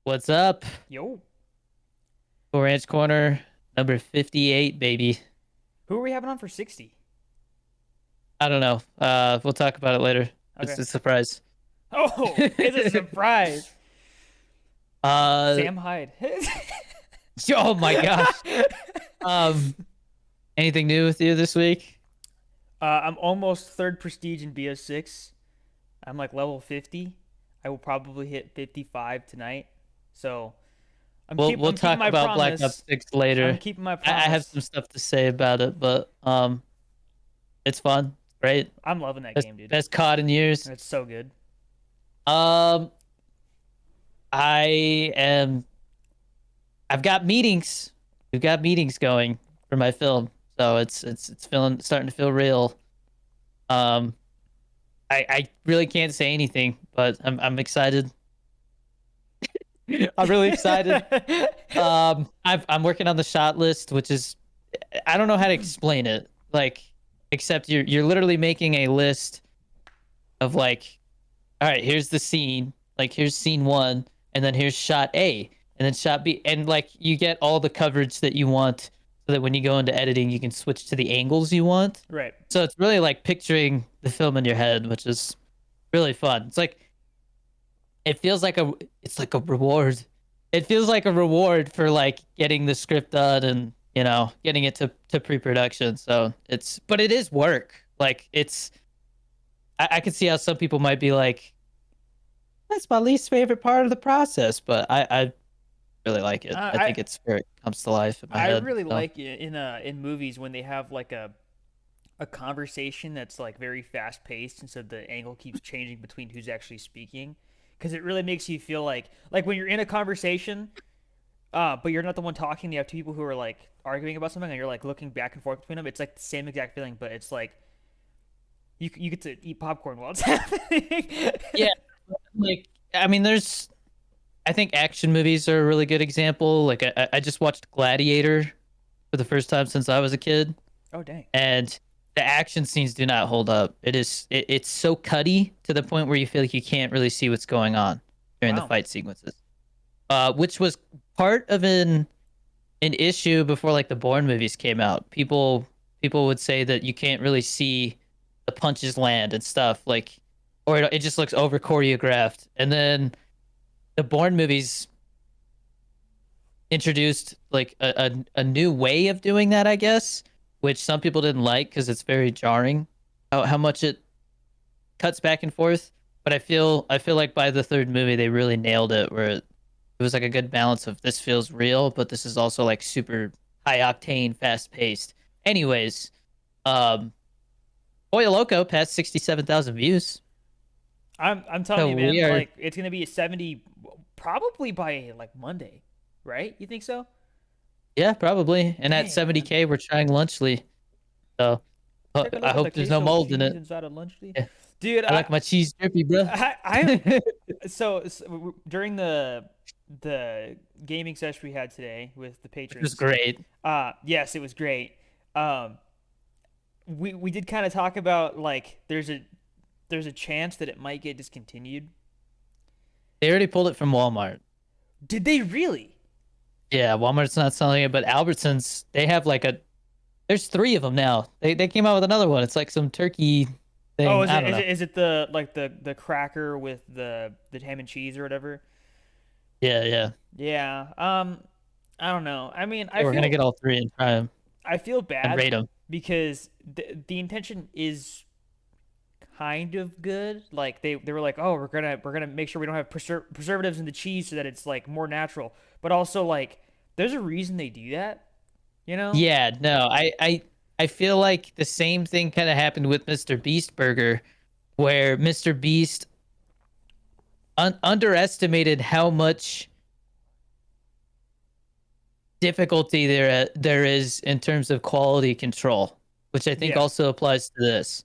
What's up? Yo, Four Ranch Corner, number 58, baby. who are we having on for 60? I don't know. We'll talk about it later. It's Okay. a surprise. Oh, it's a surprise. uh, Sam Hyde. oh my gosh. Um, Anything new with you this week? I'm almost third prestige in BO6. I'm like level 50. I will probably hit 55 tonight. So We'll I'm keeping talk my about Black Ops promise. 6 I'm later. keeping my I have promise. some stuff to say about it, but it's fun, right? I'm loving that Best game, dude. best COD in years. It's so good. Um, I am. I've got meetings. We've got meetings going for my film, so it's feeling starting to feel real. Um, I really can't say anything, but I'm I'm really excited. I'm working on the shot list, which is I don't know how to explain it. Like, except you're literally making a list of like, all right, here's the scene. Like, here's scene one, and then here's shot A, and then shot B, and like you get all the coverage that you want, so that when you go into editing, you can switch to the angles you want. Right. So it's really like picturing the film in your head, which is really fun. It's like it feels like a it's like a reward. It feels like a reward for like getting the script done and getting it to pre-production. So it's but it is work. Like I can see how some people might be like, that's my least favorite part of the process, but I really like it. I I think it's where it comes to life in my I head. really So like it in movies when they have like a conversation that's like very fast paced, and so the angle keeps changing between who's actually speaking, because it really makes you feel like when you're in a conversation, but you're not the one talking. You have two people who are like arguing about something, and you're like looking back and forth between them. It's like the same exact feeling, but it's like you get to eat popcorn while it's happening. yeah, like I mean, there's I think action movies are a really good example. Like I just watched Gladiator for the first time since I was a kid, Oh dang! and the action scenes do not hold up. It's so cutty to the point where you feel like you can't really see what's going on during the Wow. fight sequences. Which was part of an issue before like the Bourne movies came out. People would say that you can't really see the punches land and stuff like, or it just looks over choreographed. And then the Bourne movies introduced like a new way of doing that, I guess, which some people didn't like because it's very jarring how much it cuts back and forth. But I feel like by the third movie they really nailed it, where it was like a good balance of this feels real, but this is also like super high octane, fast paced. Anyways, um, Pollo Loco passed 67,000 views, I'm telling so you, we man. are Like it's gonna be a 70, probably by like Monday, right? You think so? yeah probably, and at Dang, man. 70K we're trying Lunchly, so Take a I look at the hope there's no queso mold in cheese it. inside of lunch tea. Yeah, Dude, I like my cheese drippy, bro. I'm It during the gaming session we had today with the was patrons. great. Yes, it was great. Um, we did kind of talk about like there's a chance that it might get discontinued. They already pulled it from Walmart. Did they really? Yeah, Walmart's not selling it, but Albertsons, they have like a there's three of them now. They came out with another one. It's like some turkey Oh, thing. is I it don't is know. it is it the cracker with the ham and cheese or whatever? Yeah, yeah. Yeah. I don't know. I mean, Yeah, we're gonna get all three and try them I feel and bad rate them. because the intention is kind of good. Like they were like, "Oh, we're gonna make sure we don't have preservatives in the cheese so that it's like more natural." But also like there's a reason they do that, you know? Yeah, no, I feel like the same thing kind of happened with Mr. Beast Burger, where Mr. Beast underestimated how much difficulty there is in terms of quality control, which I think Yeah. also applies to this.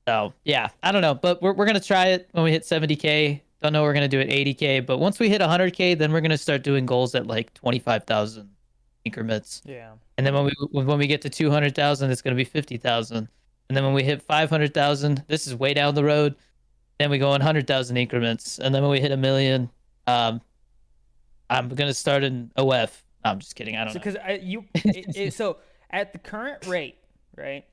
So yeah, I don't know, but we're gonna try it when we hit 70K. Don't know what we're gonna do at 80K, but once we hit 100K, then we're gonna start doing goals at like 25,000 increments. Yeah. And then when we get to 200,000, it's gonna be 50,000. And then when we hit 500,000, this is way down the road. Then we go in 100,000 increments, and then when we hit a million, um, I'm gonna start an OF. No, I'm just kidding. I don't So know. because so at the current rate, right?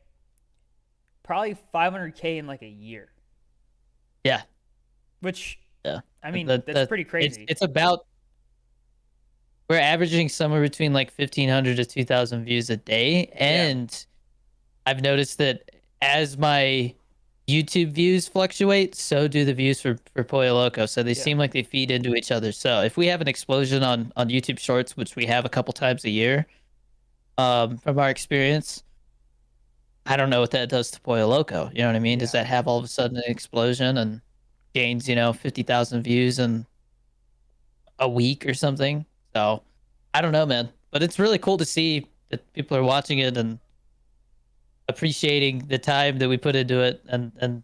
Probably 500K in like a year, Yeah, which yeah. I mean That that's that pretty crazy. it's about we're averaging somewhere between like 1,500 to 2,000 views a day, Yeah, and I've noticed that as my YouTube views fluctuate, so do the views for Pollo Loco. So they yeah, seem like they feed into each other. So if we have an explosion on YouTube Shorts, which we have a couple times a year, from our experience, I don't know what that does to Pollo Loco. You know what I mean? Does yeah. that have all of a sudden an explosion and gains 50,000 views in a week or something? So I don't know, man. But it's really cool to see that people are watching it and appreciating the time that we put into it and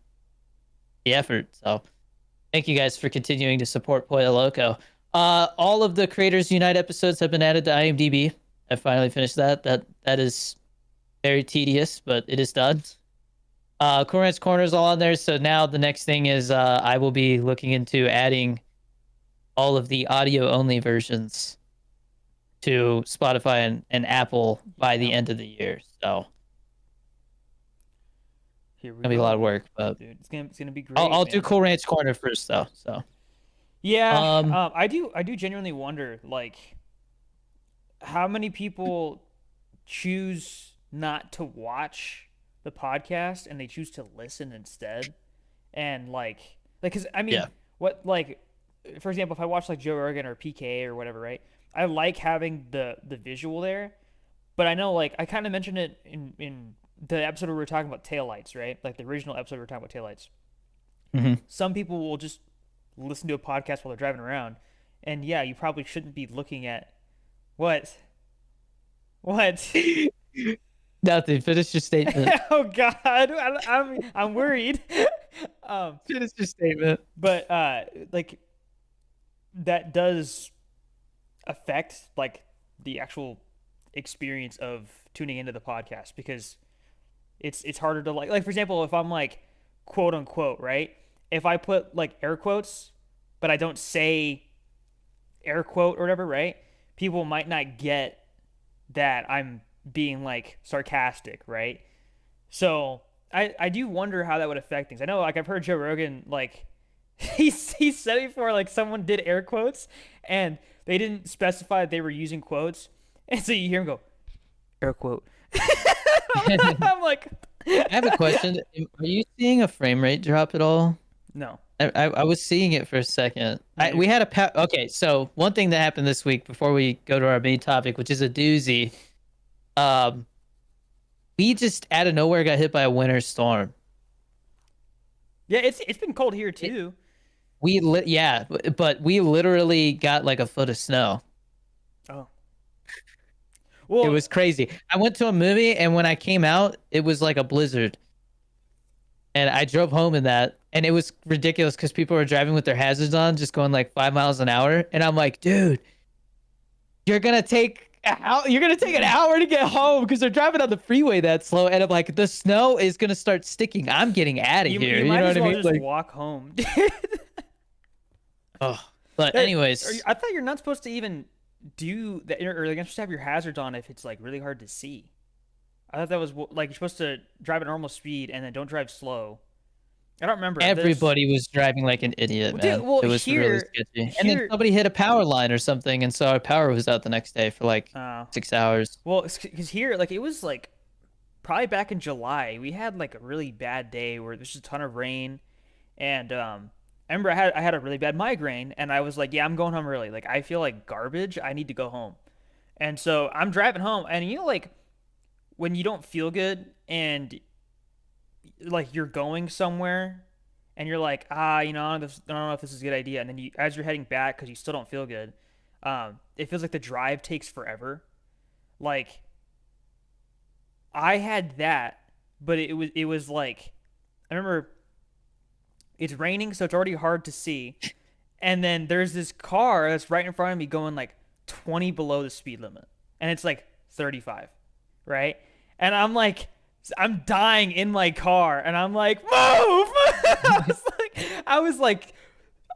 the effort. So thank you guys for continuing to support Pollo Loco. All of the Creators Unite episodes have been added to IMDb. I finally finished that. That is very tedious, but it is done. Cool Corner is all on there. So now the next thing is I will be looking into adding all of the audio only versions to Spotify and Apple by the Yeah. end of the year. So Here we gonna be a go, lot of work, but dude. It's gonna be great, I'll do man. Cool Ranch Corner first though. So Yeah, um I do genuinely wonder like how many people choose not to watch the podcast and they choose to listen instead, and like because I mean yeah. what like for example if I watch like Joe Rogan or PK or whatever, right? I like having the visual there, but I know like I kind of mentioned it in the episode where we were talking about taillights, right? Like the original episode we were talking about taillights. Hmm. Some people will just listen to a podcast while they're driving around, and yeah, you probably shouldn't be looking at what. Nothing. Finish your statement. Oh God, I'm worried. um, Finish your statement. but like that does affect like the actual experience of tuning into the podcast because it's harder to like for example if I'm like quote unquote right if I put like air quotes but I don't say air quote or whatever right people might not get that I'm being like sarcastic right so I do wonder how that would affect things I know like I've heard Joe Rogan like he said it before like someone did air quotes and they didn't specify that they were using quotes and so you hear him go air quote. I I'm like, have a question. Are you seeing a frame rate drop at all? no. I was seeing it for a second. Yeah. We had okay, so one thing that happened this week before we go to our main topic, which is a doozy. Um, we just out of nowhere got hit by a winter storm. Yeah, it's been cold here too. Yeah, but we literally got like a foot of snow. Oh. It Well, was crazy. I went to a movie and when I came out, it was like a blizzard. And I drove home in that, and it was ridiculous because people were driving with their hazards on, just going like 5 miles an hour. And I'm like, dude, you're gonna take an hour to get home because they're driving on the freeway that slow. And I'm like, the snow is gonna start sticking. I'm getting out of here. you You might know as what I well mean? just Like, walk home. oh. But anyways, I thought you're not supposed to even do that, or like you're supposed to have your hazards on if it's like really hard to see. I thought that was like you're supposed to drive at normal speed and then don't drive slow. I don't remember. everybody was driving like an idiot, Well, man. dude, well, It was really sketchy. And then here, somebody hit a power line or something, and so our power was out the next day for like uh, 6 hours. well, because here, like, it was like probably back in July, we had like a really bad day where there's just a ton of rain, and I remember I had a really bad migraine, and I was like, yeah, I'm going home early. Like, I feel like garbage. I need to go home, and so I'm driving home, and like when you don't feel good and like you're going somewhere and you're like I don't know if this is a good idea and then you as you're heading back because you still don't feel good it feels like the drive takes forever like I had that but it was like I remember it's raining so it's already hard to see and then there's this car that's right in front of me going like 20 below the speed limit and it's like 35 right and I'm dying in my car, and I'm like, move! I was like,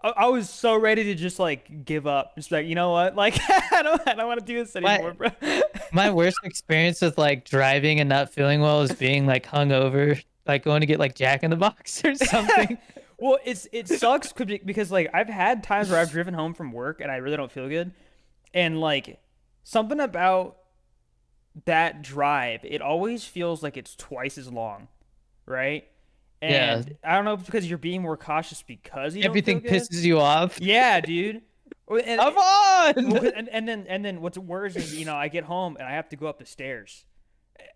I was so ready to just like give up. Just like, you know what? Like I don't want to do this anymore, My bro. my worst experience with like driving and not feeling well is being like hungover, like going to get like Jack in the Box or something. Well, it sucks because like I've had times where I've driven home from work and I really don't feel good, and like something about that drive, it always feels like it's twice as long, right? Yeah, And I don't know if it's because you're being more cautious because you don't feel everything good. pisses you off. Yeah, dude. And, Come well, on. and then what's worse is I get home and I have to go up the stairs,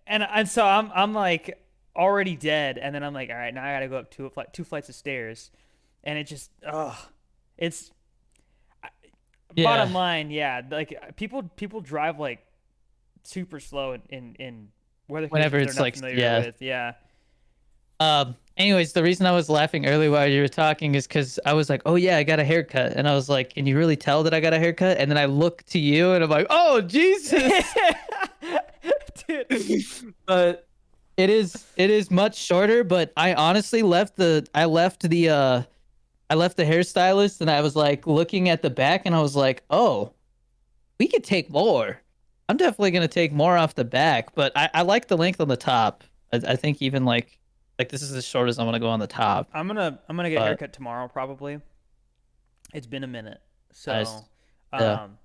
and so I'm like already dead, and then I'm like, all right, now I gotta go up two flights of stairs, and it just it's Yeah. bottom line, yeah, like people drive like super slow in weather Whenever conditions they're it's not like, familiar yeah. with, yeah. Anyways, the reason I was laughing earlier while you were talking is because I was like, oh yeah, I got a haircut. And I was like, can you really tell that I got a haircut? And then I look to you and I'm like, oh Jesus. Dude, But it is much shorter, but I honestly I left the hairstylist and I was like looking at the back and I was like, oh, we could take more. I'm definitely gonna take more off the back, but I like the length on the top. I think even like this is as short as I'm gonna go on the top. I'm gonna get a But haircut tomorrow probably. It's been a minute, nice. so Yeah. um,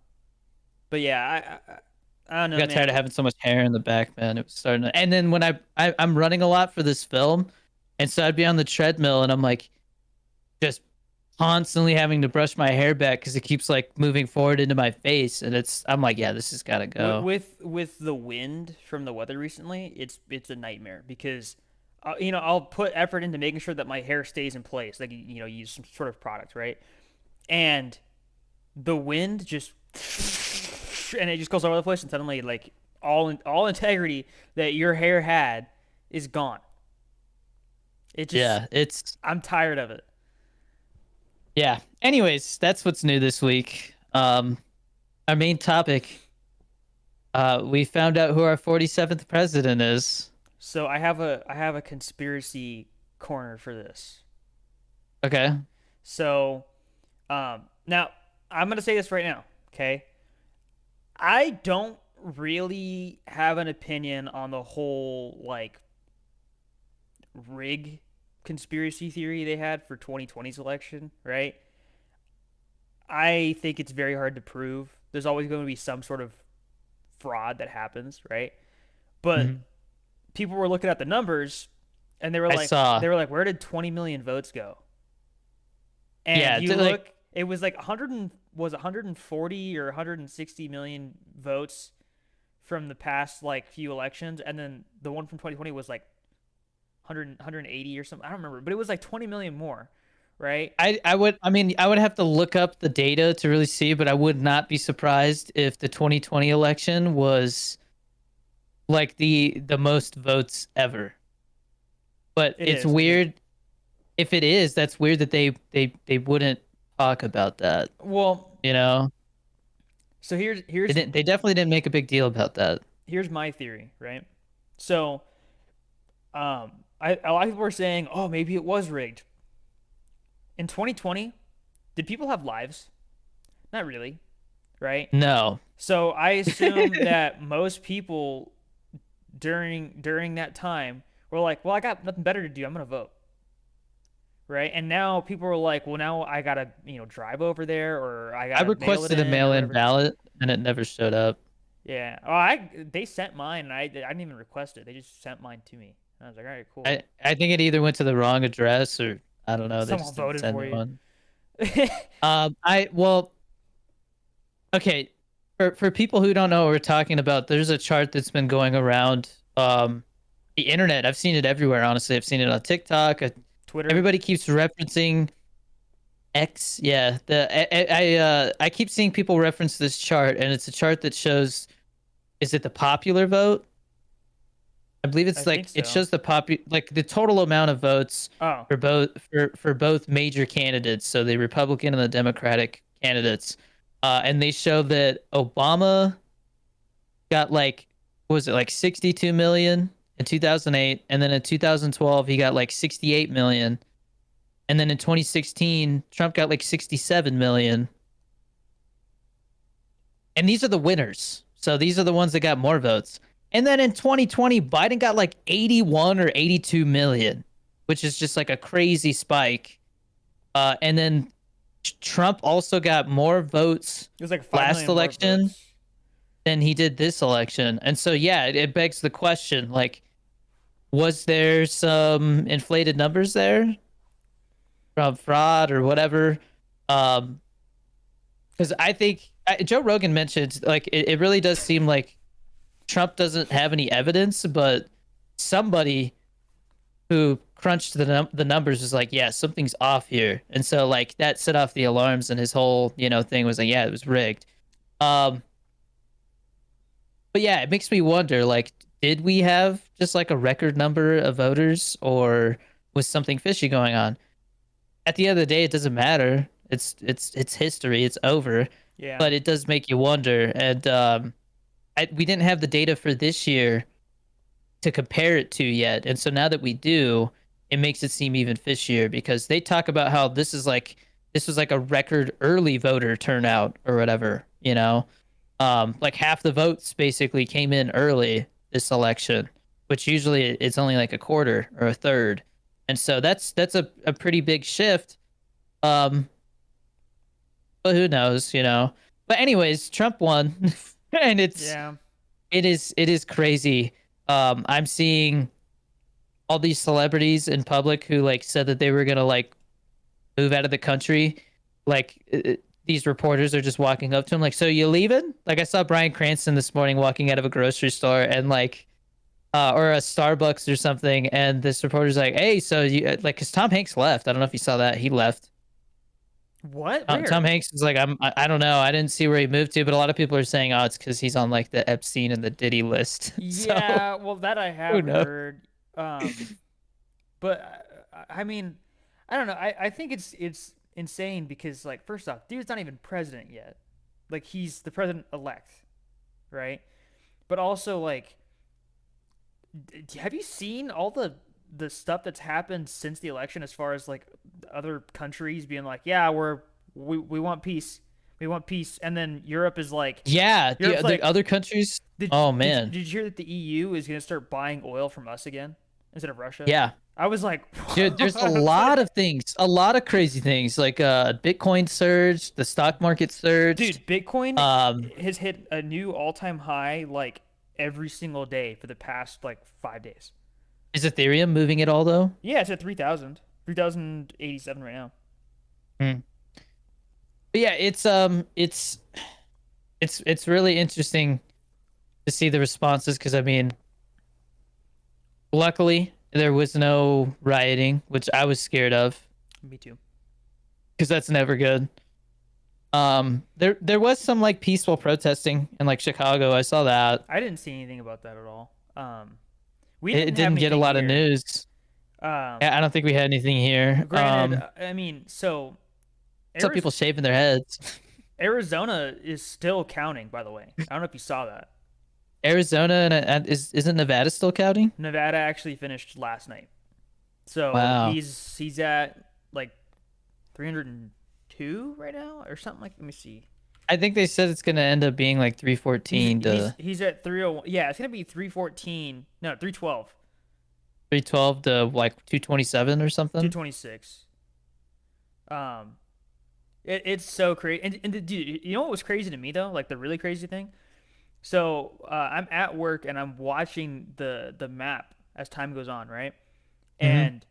but yeah, I don't I know, got tired man. of having so much hair in the back, man. It was starting to, and then when I'm running a lot for this film, and so I'd be on the treadmill and I'm like just constantly having to brush my hair back because it keeps like moving forward into my face, and I'm like, yeah, this has got to go. With the wind from the weather recently, it's a nightmare because I'll put effort into making sure that my hair stays in place, like use some sort of product, right? And the wind just and it just goes all over the place, and suddenly like all integrity that your hair had is gone. It just Yeah, it's I'm tired of it. yeah. Anyways, that's what's new this week. Our main topic. We found out who our 47th president is. So I have a conspiracy corner for this. Okay. So now I'm gonna say this right now, okay? I don't really have an opinion on the whole like rig conspiracy theory they had for 2020's election, right? I think it's very hard to prove. There's always going to be some sort of fraud that happens, right? But Mhm. people were looking at the numbers and they were I like saw. where did 20 million votes go? And Yeah, you like look, it was like 140 or 160 million votes from the past like few elections, and then the one from 2020 was like 180 or something. I don't remember, but it was like 20 million more, right? I would have to look up the data to really see, but I would not be surprised if the 2020 election was like the most votes ever. But It it's is. It is. weird if it is, that's weird that they wouldn't talk about that, Well, you know? so They definitely didn't make a big deal about that. here's my theory, right? So, a lot of people were saying, "Oh, maybe it was rigged." In 2020, did people have lives? Not really, right? No. So I assume that most people during that time were like, "Well, I got nothing better to do. I'm gonna vote." Right? And now people are like, "Well, now I gotta, drive over there, or I I gotta mail it requested a in, or mail-in whatever." ballot and it never showed up. Yeah. Oh, they sent mine, and I didn't even request it. They just sent mine to me. And I was like, "All right, cool." I think it either went to the wrong address or I don't know, they Someone just didn't voted send for me you. one. I well, okay. For people who don't know what we're talking about, there's a chart that's been going around the internet. I've seen it everywhere, honestly. I've seen it on TikTok. Twitter. Everybody keeps referencing X. Yeah, I keep seeing people reference this chart, and it's a chart that shows, is it the popular vote? I believe I it's think like it so. shows like the total amount of votes Oh, for both major candidates, so the Republican and the Democratic candidates, and they show that Obama got like, what was it, like 62 million in 2008, and then in 2012 he got like 68 million, And then in 2016, Trump got like 67 million. And these are the winners. So these are the ones that got more votes. And then in 2020, Biden got like 81 or 82 million, which is just like a crazy spike. And then Trump also got more votes It was like 5 last million more election votes. than he did this election. And so, yeah, it begs the question, like, was there some inflated numbers there from fraud or whatever? Because I think Joe Rogan mentioned, like, it really does seem like Trump doesn't have any evidence, but somebody who crunched the numbers was like, yeah, something's off here. And so, like, that set off the alarms, and his whole, thing was like, yeah, it was rigged. But yeah, it makes me wonder, like, did we have just like a record number of voters, or was something fishy going on? At the end of the day, it doesn't matter. It's history. It's over. Yeah. But it does make you wonder. And we didn't have the data for this year to compare it to yet. And so now that we do, it makes it seem even fishier, because they talk about how this was like a record early voter turnout or whatever, like half the votes basically came in early this election, which usually it's only like a quarter or a third. And so that's a pretty big shift. But who knows, But anyways, Trump won. And it is crazy. I'm seeing all these celebrities in public who like said that they were gonna like move out of the country. Like these reporters are just walking up to him like, "So you leaving?" Like I saw Bryan Cranston this morning walking out of a grocery store and like, or a Starbucks or something, and this reporter's like, "Hey, so you like?" Because Tom Hanks left. I don't know if you saw that. He left. What? Where? Tom Hanks is like, I don't know. I didn't see where he moved to, but a lot of people are saying, oh, it's because he's on like the Epstein and the Diddy list. Yeah, So, well, that I who have knows? heard. But I mean, I don't know. I think it's insane because, like, first off, dude's not even president yet. Like, he's the president elect, right? But also, like, have you seen all the stuff that's happened since the election, as far as like other countries being like, yeah, we want peace, we want peace, and then Europe is like, Yeah, Europe's the like, other countries. did, Oh did, man, did you hear that the EU is going to start buying oil from us again instead of Russia? yeah, I was like, dude. There's a I was lot like, of things, a lot of crazy things, like Bitcoin surged, the stock market surged. dude, Bitcoin Um, has hit a new all-time high like every single day for the past like 5 days. is Ethereum moving at all though? Yeah, it's at 3,087 right now. Hmm. But yeah, it's really interesting to see the responses, because I mean, luckily there was no rioting, which I was scared of, Me too. because that's never good. There was some like peaceful protesting in like Chicago. I saw that. I didn't see anything about that at all. We It didn't have didn't get a anything lot of here. news. Um, I don't think we had anything here. granted, I mean, so Some people shaving their heads. Arizona is still counting, by the way. I don't know if you saw that. Arizona and isn't Nevada still counting? Nevada actually finished last night. So Wow. he's at like 302 right now or something like. Let me see. I think they said it's gonna end up being like 314 to He's at 301. Yeah, it's gonna be 314. No, 312. 312 to like 227 or something. 226. It's so crazy. And dude, you know what was crazy to me though? Like the really crazy thing. So I'm at work and I'm watching the map as time goes on, right? Hmm. And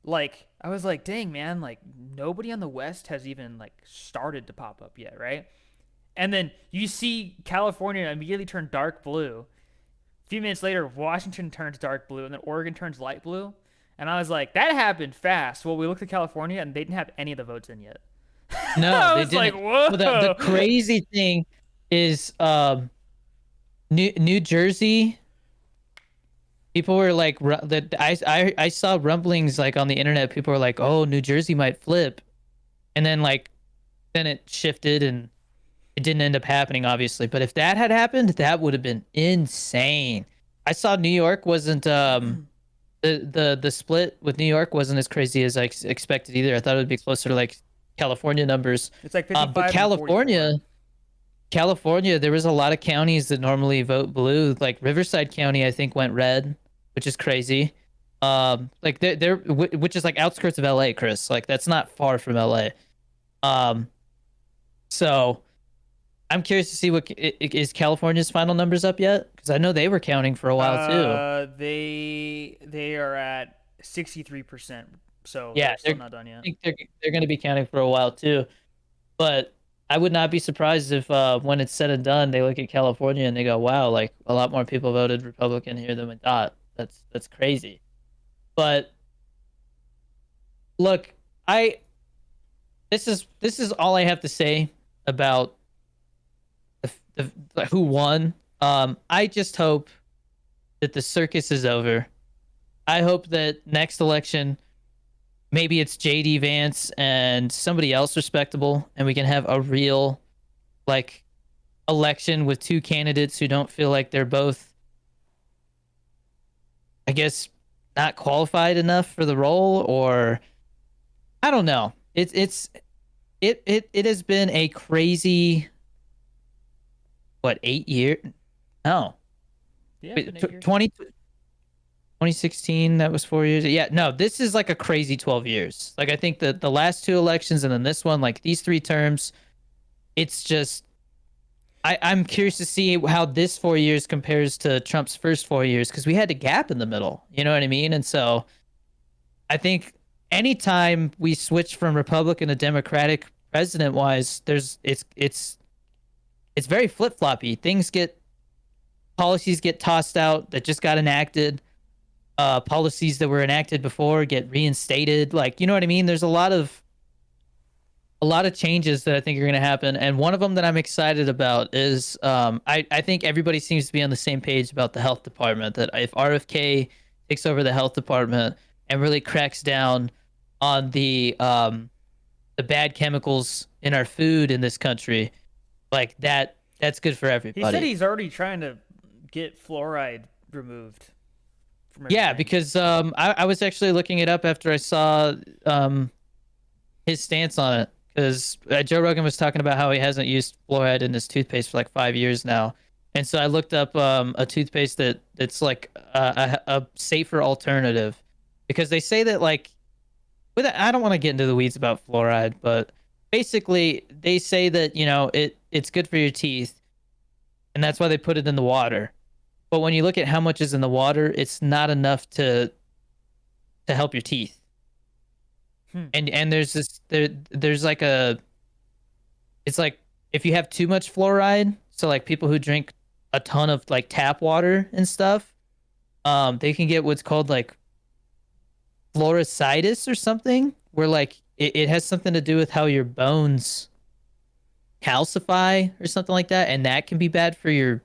like I was like, dang man, like nobody on the West has even like started to pop up yet, right? And then you see California immediately turn dark blue. A few minutes later, Washington turns dark blue, and then Oregon turns light blue. And I was like, that happened fast. Well, we looked at California, and they didn't have any of the votes in yet. No, I they was like, didn't. whoa. Well, the crazy thing is, New Jersey. People were like, that I saw rumblings like on the internet. People were like, "Oh, New Jersey might flip," and then it shifted and it didn't end up happening, obviously. But if that had happened, that would have been insane. I saw New York wasn't The split with New York wasn't as crazy as I expected either. I thought it would be closer to like California numbers. It's like But 55 and 44. California, there was a lot of counties that normally vote blue. Like Riverside County, I think went red, which is crazy. Like which is like outskirts of LA, Chris. Like that's not far from LA. Um, so I'm curious to see what is California's final numbers up yet? Because I know they were counting for a while too. They are at 63%, so Yeah, they're still not done I yet. think they're going to be counting for a while too. But I would not be surprised if when it's said and done, they look at California and they go, "Wow, like a lot more people voted Republican here than we thought." That's crazy. But look, I this is all I have to say about who won. I just hope that the circus is over. I hope that next election, maybe it's JD Vance and somebody else respectable, and we can have a real like election with two candidates who don't feel like they're both, I guess, not qualified enough for the role, or I don't know. It has been a crazy, what, 8 year? No, Yeah, it's been 8 years. 2016, that was 4 years. Yeah, no, this is like a crazy 12 years. Like I think that the last two elections and then this one, like these three terms, it's just I'm curious to see how this 4 years compares to Trump's first 4 years because we had a gap in the middle. You know what I mean? And so I think anytime we switch from Republican to Democratic president wise, it's very flip floppy. Policies get tossed out that just got enacted. Policies that were enacted before get reinstated. Like, you know what I mean? There's a lot of changes that I think are going to happen, and one of them that I'm excited about is I think everybody seems to be on the same page about the health department. That if RFK takes over the health department and really cracks down on the bad chemicals in our food in this country, like that's good for He said everybody. he's already trying to get fluoride removed from Yeah, everything. because I was actually looking it up after I saw his stance on it. Because Joe Rogan was talking about how he hasn't used fluoride in his toothpaste for like 5 years now, and so I looked up a toothpaste that's like a safer alternative, because they say that like I don't want to get into the weeds about fluoride, but basically they say that it's good for your teeth, and that's why they put it in the water. But when you look at how much is in the water, it's not enough to help your teeth. Hmm. And there's like it's like if you have too much fluoride, so like people who drink a ton of like tap water and stuff, they can get what's called like fluorositis or something, where like it has something to do with how your bones calcify or something like that, and that can be bad for your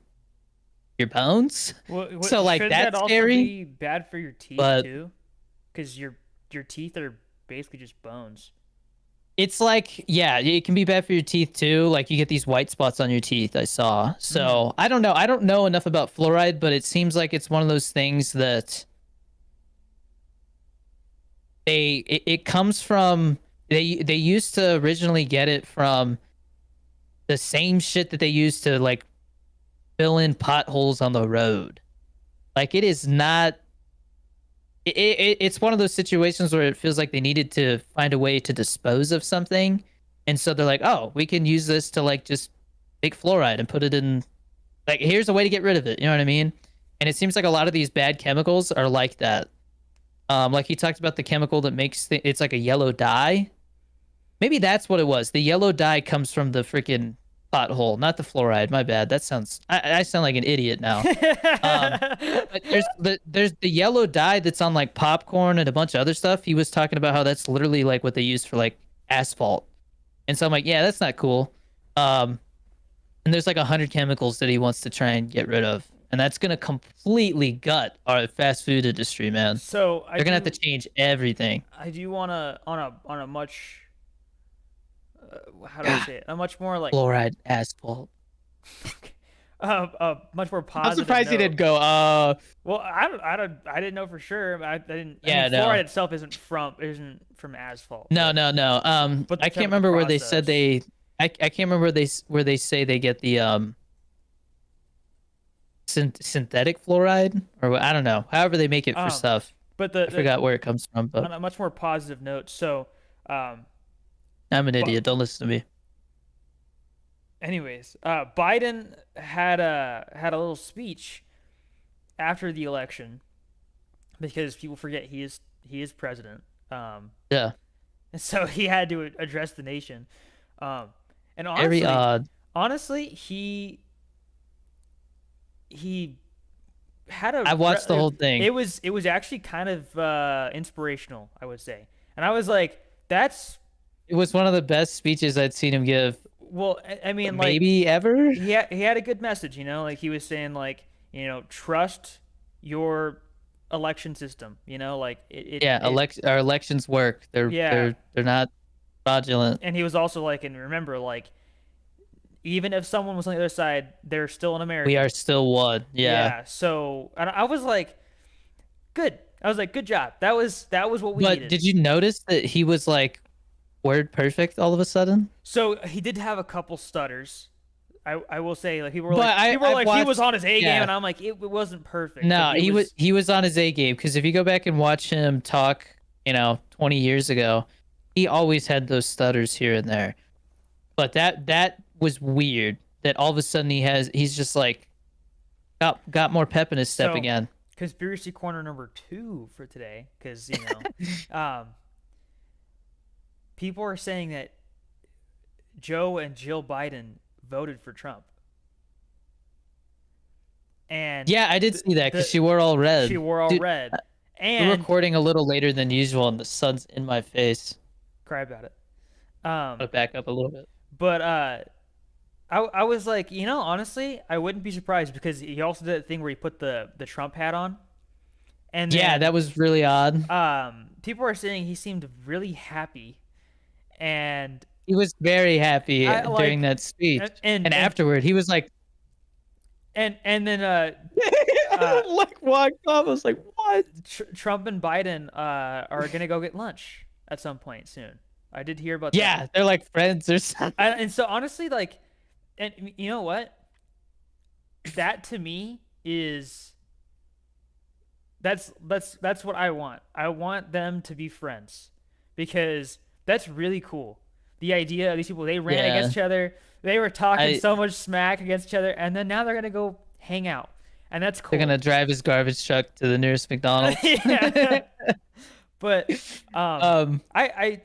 bones. So like Shouldn't that that's also scary. be bad for your teeth But too? Because your teeth are basically just bones. it's like, yeah, it can be bad for your teeth too. Like you get these white spots on your teeth, I saw. Mm. So I don't know. I don't know enough about fluoride, but it seems like it's one of those things that it comes from, they used to originally get it from the same shit that they used to like fill in potholes on the road. Like it is not it's one of those situations where it feels like they needed to find a way to dispose of something, and so they're like, oh, we can use this to like just make fluoride and put it in, like here's a way to get rid of it, you know what I mean? And it seems like a lot of these bad chemicals are like that. Like he talked about the chemical that makes it's like a yellow dye. Maybe that's what it was. The yellow dye comes from the freaking pothole, not the fluoride. My bad. That sounds, I sound like an idiot now. But there's the yellow dye that's on like popcorn and a bunch of other stuff. He was talking about how that's literally like what they use for like asphalt. And so I'm like, yeah, that's not cool. And there's like 100 chemicals that he wants to try and get rid of. And that's gonna completely gut our fast food industry, man. So They're gonna have to change everything. I do want to on a much how do I God, say it? A much more like fluoride, asphalt. a much more I'm positive surprised he note. didn't go. Well, I didn't know for sure. I didn't. I Yeah, mean, no, fluoride itself isn't from asphalt, no. but I the can't remember where they said process. they. I can't remember where they say they get the synthetic fluoride I don't know. However they make it for Um, stuff. but I forgot where it comes from, but on a much more positive note. So, um, I'm an but idiot. Don't listen to me. anyways, Biden had a little speech after the election because people forget he is president. Yeah, And so he had to address the nation. Um, and very odd. honestly, he had I watched the whole thing. it was actually kind of inspirational, I would say. And I was like, that's It was one of the best speeches I'd seen him give, well, I mean, like maybe ever. he had a good message, like he was saying like, trust your election system, like Yeah, our elections work. yeah. They're not fraudulent. And he was also like, and remember, like, even if someone was on the other side, they're still an We American. are still one. Yeah. Yeah. So, and I was like, good. I was like, good job. That was what we But needed. did you notice that he was like word perfect all of a sudden? So he did have a couple stutters. I will say, like, But people were I've like he was watched, on his A game, yeah. and I'm like, it wasn't perfect. Like No, he was on his A game because if you go back and watch him talk, 20 years ago, he always had those stutters here and there. But that was weird. That all of a sudden he's just like got more pep in his step So again. conspiracy corner number 2 for today, because people are saying that Joe and Jill Biden voted for Trump. And Yeah, I did see that because the she wore all red. she wore all Dude, red. we're And recording a little later than usual, and the sun's in my face. cry about it. I'll back up a little bit. But I was like, honestly, I wouldn't be surprised because he also did that thing where he put the Trump hat on, and Yeah, then that was really odd. people are saying he seemed really happy, and He was very happy I during like that speech, and afterward he was like, and then like walked off. I was like, what? Trump and Biden are gonna go get lunch at some point soon. I did hear about Yeah, that. they're like friends or something. And so honestly, like, and you know what? That to me is that's what I want. I want them to be friends because that's really cool. The idea of these people, they ran Yeah, against each other. They were talking I so much smack against each other, and then now they're gonna go hang out, and that's they're cool. gonna drive his garbage truck to the nearest McDonald's. Yeah. But Um, I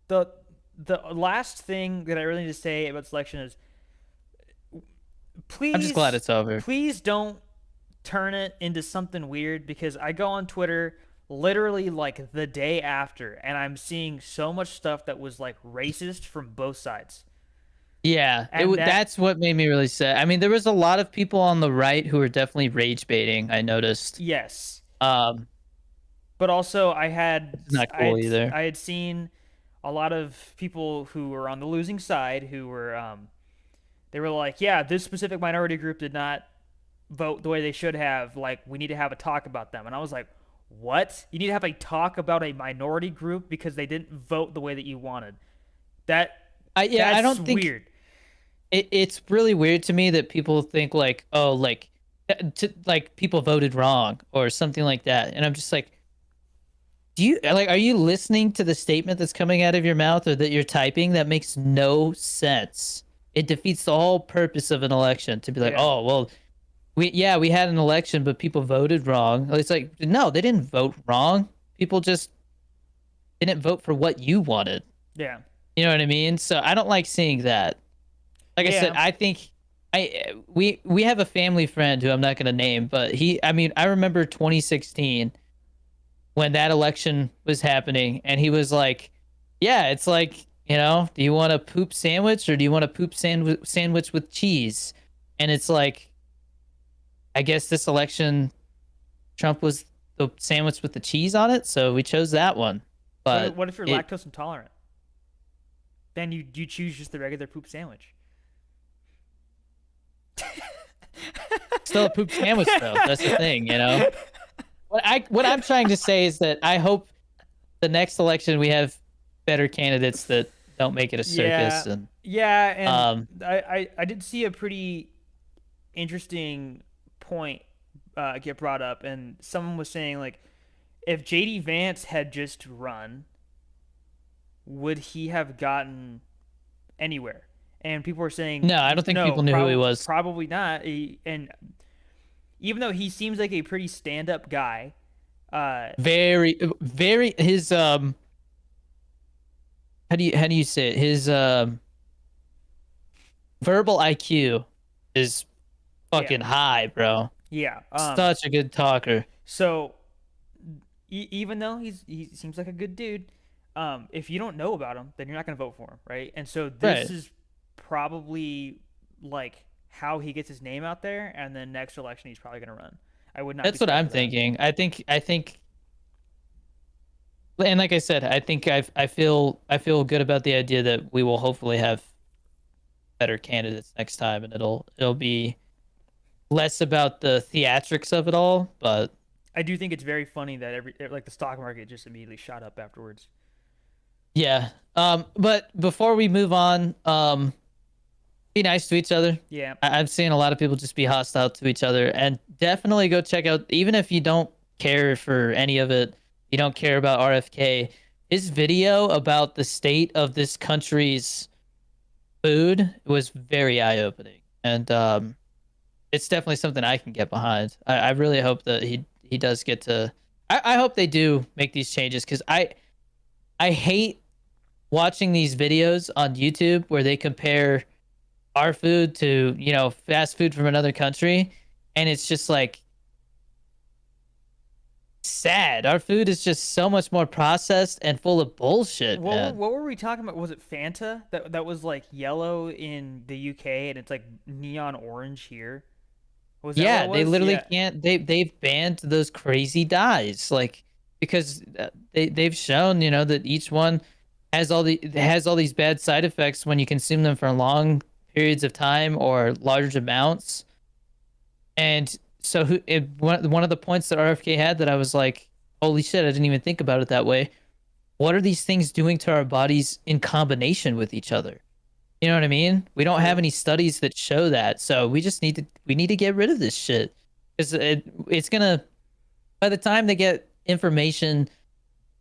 the last thing that I really need to say about selection is I'm just glad please it's over. please don't turn it into something weird because I go on Twitter literally like the day after and I'm seeing so much stuff that was like racist from both sides. Yeah, And that's what made me really sad. I mean, there was a lot of people on the right who were definitely rage baiting. I noticed. yes. Um, But also it's not cool either. I had seen a lot of people who were on the losing side who were they were like, yeah, this specific minority group did not vote the way they should have. Like, we need to have a talk about them. And I was like, what? You need to have a talk about a minority group because they didn't vote the way that you wanted. That Yeah, that's I don't think weird. it's really weird to me that people think like, oh, like people voted wrong or something like that, and I'm just like, are you listening to the statement that's coming out of your mouth or that you're typing? That makes no sense. It defeats the whole purpose of an election to be like, Yeah. oh, well, we had an election, but people voted wrong. It's like, no, they didn't vote wrong. People just didn't vote for what you wanted. Yeah. You know what I mean? So I don't like seeing that. Like I said, Yeah. I think we have a family friend who I'm not going to name, but I remember 2016 when that election was happening, and he was like, yeah, it's like, do you want a poop sandwich or do you want a poop sandwich with cheese? And it's like, I guess this election, Trump was the sandwich with the cheese on it, so we chose that one. But What if you're lactose intolerant? Then you choose just the regular poop sandwich. Still a poop sandwich though. That's the thing, you know. What I'm trying to say is that I hope the next election we have better candidates that don't make it a Yeah, circus and yeah, and um I did see a pretty interesting point get brought up, and someone was saying like, if JD Vance had just run, would he have gotten anywhere? And people were saying no, I don't think no, people knew who he was. probably not. And even though he seems like a pretty stand-up guy, uh, Very his how do you say it? His verbal IQ is yeah, fucking high, bro. yeah. Such a good talker. So even though he seems like a good dude, if you don't know about him, then you're not gonna vote for him, right? And so this Right. is probably like how he gets his name out there, and then next election he's probably gonna run. I would not be That's what surprised I'm with that. thinking. I think and like I said, I think I feel good about the idea that we will hopefully have better candidates next time and it'll be less about the theatrics of it all, but I do think it's very funny that like the stock market just immediately shot up afterwards. yeah. But before we move on, be nice to each other. Yeah, I've seen a lot of people just be hostile to each other, and definitely go check out. Even if you don't care for any of it, you don't care about RFK. His video about the state of this country's food was very eye opening, and it's definitely something I can get behind. I really hope that he does get to. I hope they do make these changes because I hate watching these videos on YouTube where they compare our food to, fast food from another country, and it's just like sad. Our food is just so much more processed and full of bullshit, man. what were we talking about? Was it Fanta that was like yellow in the UK and it's like neon orange here? Was that what Yeah, it they was? literally Yeah. can't. They've banned those crazy dyes, like because they've shown, that each one has all these bad side effects when you consume them for long periods of time or large amounts. And so, one of the points that RFK had that I was like, holy shit, I didn't even think about it that way. What are these things doing to our bodies in combination with each other? You know what I mean? We don't have True. any studies that show that, so we need to get rid of this shit because it's gonna by the time they get information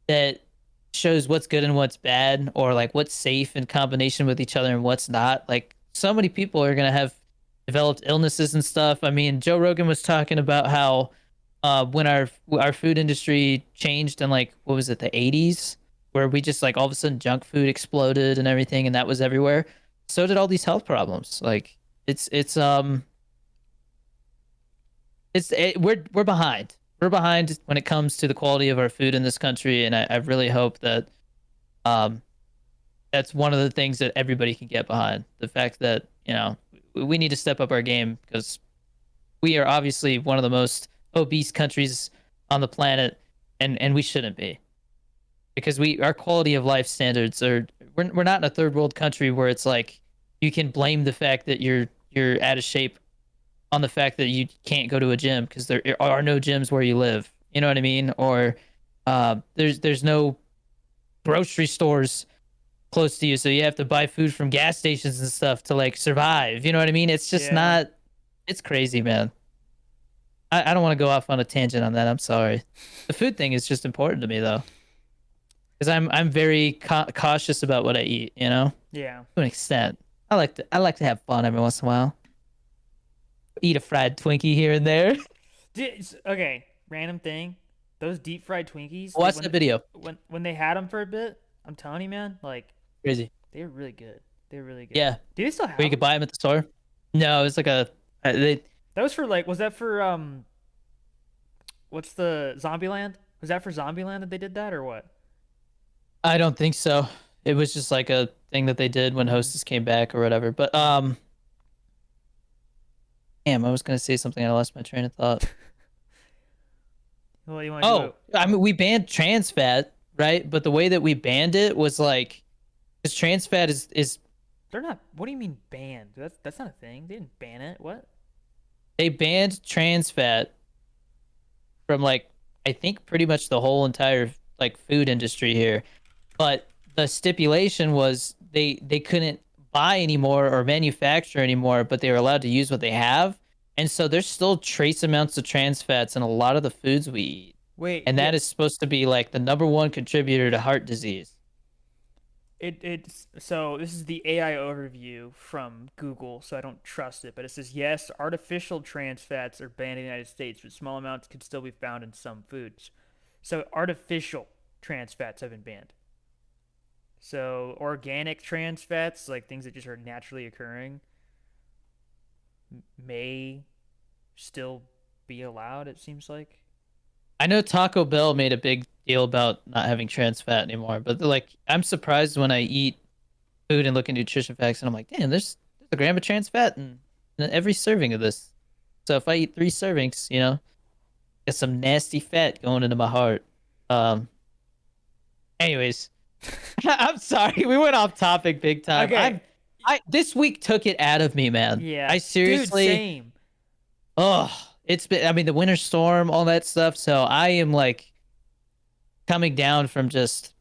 that shows what's good and what's bad, or like what's safe in combination with each other and what's not, like so many people are gonna have developed illnesses and stuff. I mean, Joe Rogan was talking about how when our food industry changed in like what was it, the 80s, where we just like all of a sudden junk food exploded and everything, and that was everywhere. So did all these health problems. Like we're behind. We're behind when it comes to the quality of our food in this country, and I really hope that um that's one of the things that everybody can get behind. The fact that we need to step up our game because we are obviously one of the most obese countries on the planet, and we shouldn't be because our quality of life standards are we're not in a third world country where it's like you can blame the fact that you're out of shape on the fact that you can't go to a gym because there are no gyms where you live. You know what I mean? Or there's no grocery stores close to you, so you have to buy food from gas stations and stuff to like survive. You know what I mean? It's just Yeah. not. It's crazy, man. I don't want to go off on a tangent on that. I'm sorry. The food thing is just important to me though, because I'm very cautious about what I eat. Yeah. To an extent. I like to have fun every once in a while. Eat a fried Twinkie here and there. Okay, random thing. Those deep fried Twinkies, Watch the video. when they had them for a bit, I'm telling you, man, like Crazy. they were really good. They were really good. Yeah. Do they still have Where you them? could buy them at the store. No, it's like they. That was for like, was that for what's the Zombieland? Was that for Zombieland that they did that or what? I don't think so. It was just like a thing that they did when Mm. Hostess came back or whatever. But damn, I was gonna say something and I lost my train of thought. Well, you want to Oh, do I mean, we banned trans fat, right? But the way that we banned it was like, because trans fat is They're not. What do you mean banned? That's not a thing. They didn't ban it. What? they banned trans fat from like I think pretty much the whole entire like food industry here. But the stipulation was they couldn't buy anymore or manufacture anymore, but they were allowed to use what they have. And so there's still trace amounts of trans fats in a lot of the foods we eat. Wait, And yeah, that is supposed to be like the number one contributor to heart disease. it's so this is the AI overview from Google, so I don't trust it, but it says yes, artificial trans fats are banned in the United States, but small amounts can still be found in some foods. So artificial trans fats have been banned. So organic trans fats, like things that just are naturally occurring, may still be allowed, it seems like. I know Taco Bell made a big deal about not having trans fat anymore, but like I'm surprised when I eat food and look at nutrition facts and I'm like, damn, there's a gram of trans fat in every serving of this. So if I eat 3 servings, get some nasty fat going into my heart. Um, anyways, I'm sorry, we went off topic big time. Okay. I this week took it out of me, man. Yeah. I Dude, seriously, same. oh, it's been, I mean, the winter storm, all that stuff. So I am like coming down from just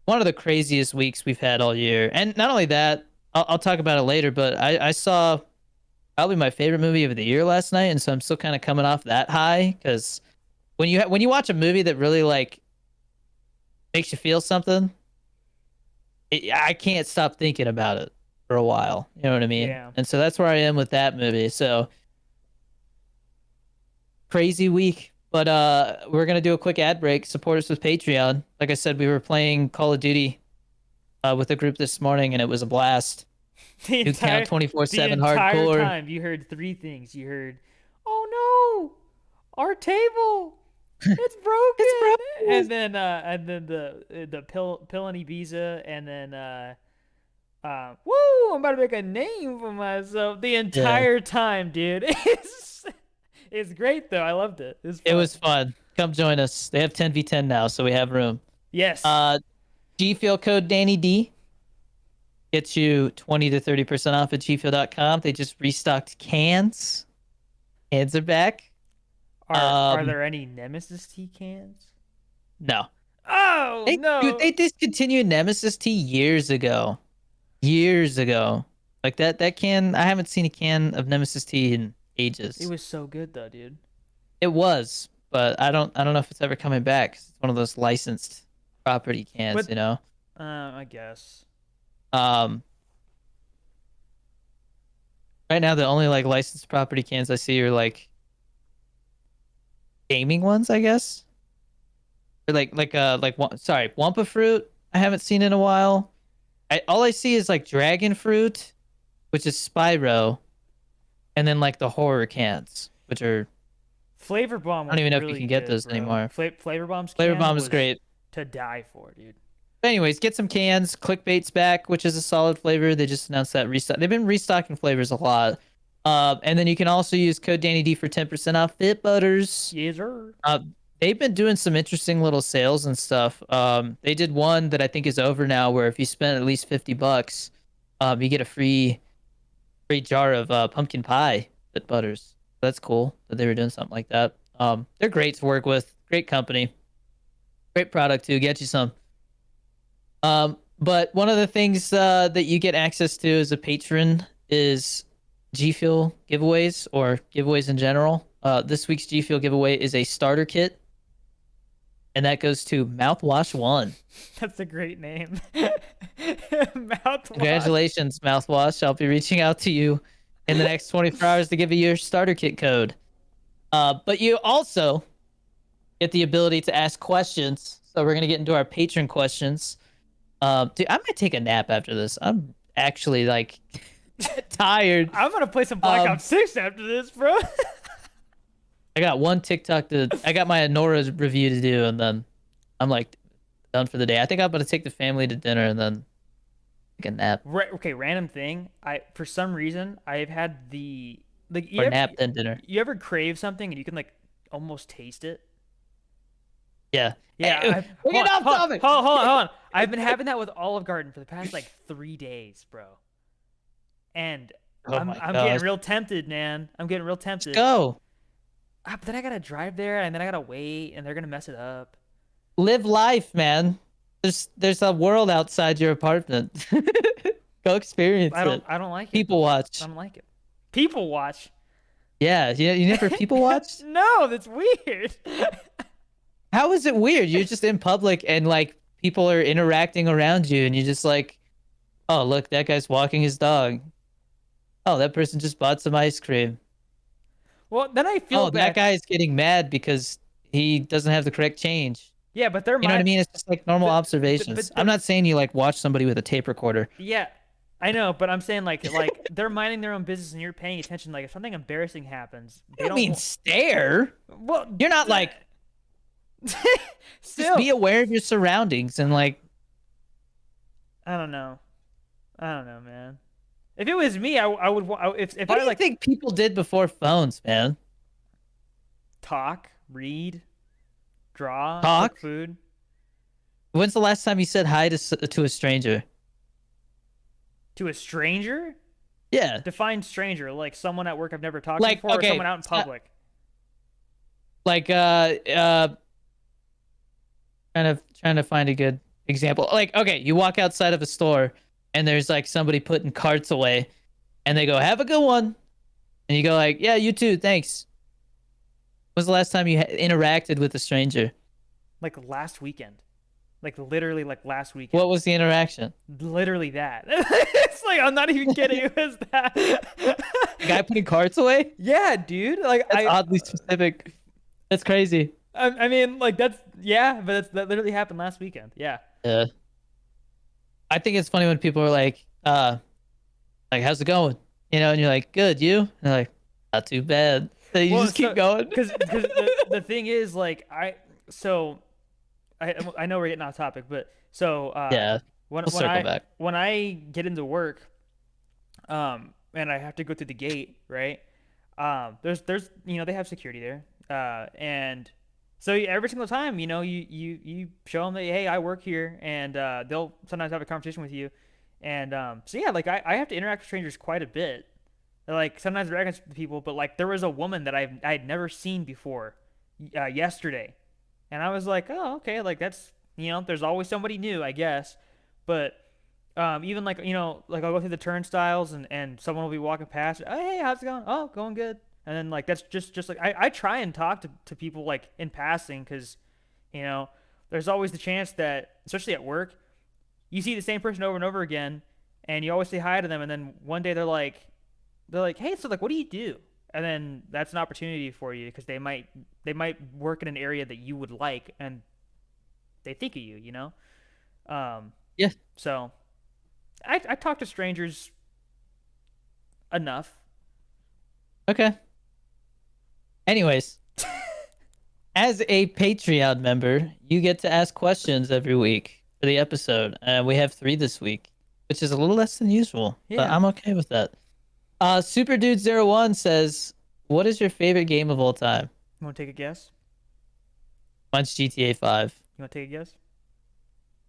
one of the craziest weeks we've had all year. And not only that, I'll talk about it later, but I saw probably my favorite movie of the year last night, and so I'm still kind of coming off that high because when you watch a movie that really like makes you feel something, I can't stop thinking about it for a while. You know what I mean? Yeah. And so that's where I am with that movie. So crazy week. But we're gonna do a quick ad break. Support us with Patreon. Like I said, we were playing Call of Duty with a group this morning, and it was a blast. The New count entire 24/7 the entire hardcore. time you heard three things. You heard, "Oh no, our table, it's broken." It's broken. And then the pill and Ibiza, and then woo, I'm about to make a name for myself. The Yeah, entire time, dude. It's great though. I loved it. It was it fun. was fun. Come join us. They have 10v10 now, so we have room. Yes. Uh, G Fuel code Danny D gets you 20 to 30% off at gfuel.com. They just restocked cans. Cans are back. Are Um, there any Nemesis tea cans? no. Oh Dude, no. they discontinued Nemesis tea years ago. Years ago. Like that can I haven't seen a can of Nemesis tea in It ages. was so good though, dude. It was, but I don't know if it's ever coming back. 'Cause it's one of those licensed property cans, But you know. I guess. Um, right now the only like licensed property cans I see are like gaming ones, I guess. Or sorry, Wampa fruit. I haven't seen in a while. All I see is like dragon fruit, which is Spyro, and then like the horror cans, which are Flavor Bomb I don't was even know if you really can get good, those bro. anymore. Flavor Bomb's Flavor can Bomb is was great. to die for, dude. But anyways, get some cans. Clickbait's back, which is a solid flavor. They just announced that restock. They've been restocking flavors a lot. And then you can also use code Danny D for 10% off Fit Butters. Yes, sir. They've been doing some interesting little sales and stuff. They did one that I think is over now, where if you spend at least $50, you get a free jar of pumpkin pie Fit Butters. That's cool that they were doing something like that. They're great to work with. Great company. Great product too. Get you some. But one of the things that you get access to as a patron is G Fuel giveaways or giveaways in general. This week's G Fuel giveaway is a starter kit, and that goes to Mouthwash One. That's a great name. Mouthwash. Congratulations, Mouthwash. I'll be reaching out to you in the next 24 hours to give you your starter kit code. But you also get the ability to ask questions. So we're gonna get into our patron questions. Dude, I might take a nap after this. I'm actually like tired. I'm gonna play some Black Um, Ops 6 after this, bro. I got one I got my Nora review to do, and then I'm like done for the day. I think I'm gonna take the family to dinner and then take a nap Okay, random thing. For some reason I've had the like or nap then dinner. you ever crave something and you can like almost taste it? Yeah. Yeah, Hey, we get off topic. Hold on. I've been having that with Olive Garden for the past like 3 days, bro. And Oh my I'm getting gosh. real tempted, man. I'm getting real Let's tempted. go. But then I gotta drive there, and then I gotta wait, and they're gonna mess it up. Live life, man. There's a world outside your apartment. Go experience it. I don't like it People though. I watch. don't like it. People watch. Yeah, you never people watched? No, that's weird. How is it weird? You're just in public and like people are interacting around you and you just like, oh, look, that guy's walking his dog. Oh, that person just bought some ice cream. Well, then I feel Oh, that bad. guy is getting mad because he doesn't have the correct change. Yeah, but they're You know what I my. mean? It's just like normal But, observations. but I'm not saying you like watch somebody with a tape recorder. yeah, I know, but I'm saying like they're minding their own business and you're paying attention. Like if something embarrassing happens, I they don't mean don't. stare. Well, You're not like just still. be aware of your surroundings and like I don't know. I don't know, man. If it was me, I would. If what I do you like think people did before phones, man? talk, read, draw, Talk? cook food When's the last time you said hi to a stranger? to a stranger, Yeah. define stranger, like someone at work I've never talked to Like before, or okay, someone out in public. like trying to find a good example. Like okay, you walk outside of a store and there's like somebody putting carts away and they go, "Have a good one." And you go like, "Yeah, you too, thanks." When's the last time you interacted with a stranger? Like last weekend, like literally like last weekend. What was the interaction? Literally that. It's like I'm not even kidding. It was that. The guy putting carts away? Yeah, dude. Like That's oddly specific. That's crazy. I mean, like that's yeah, but that literally happened last weekend. Yeah. Yeah. I think it's funny when people are like, how's it going? You know, and you're like, good, you? And they're like, not too bad. So you just keep going. Because the thing is, like, I know we're getting off topic, but so Yeah, when we'll circle back. when I get into work, and I have to go through the gate, right? There's they have security there, and so every single time, you show them that hey, I work here, and they'll sometimes have a conversation with you, and so yeah, like I have to interact with strangers quite a bit. Like sometimes I recognize people, but like there was a woman that I had never seen before, yesterday, and I was like, oh okay, like that's there's always somebody new, I guess, but even like like I'll go through the turnstiles and someone will be walking past, oh hey, how's it going? Oh, going good. And then like that's just like I try and talk to people like in passing because you know there's always the chance that especially at work you see the same person over and over again and you always say hi to them and then one day they're like, hey, so like, what do you do? And then that's an opportunity for you because they might work in an area that you would like, and they think of you, Um, Yeah. so I talk to strangers enough. Okay. Anyways, as a Patreon member, you get to ask questions every week for the episode. We have 3 this week, which is a little less than usual, but Yeah. I'm okay with that. Super Dude 01 says, "What is your favorite game of all time?" You want to take a guess? Mine's GTA 5. You want to take a guess?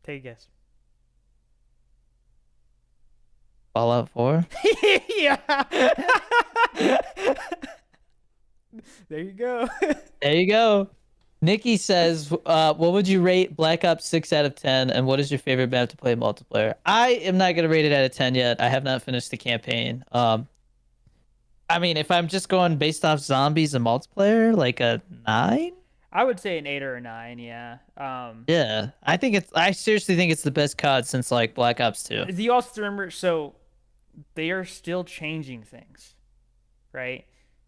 Take a guess. Fallout 4. Yeah. There you go. There you go. Nikki says, what would you rate Black Ops 6 out of 10? And what is your favorite map to play multiplayer? I am not going to rate it out of 10 yet. I have not finished the campaign. I mean, if I'm just going based off zombies and multiplayer, like a 9? I would say an 8 or a 9, yeah. Yeah. I seriously think it's the best COD since like Black Ops 2. You also have to remember, so they are still changing things, right?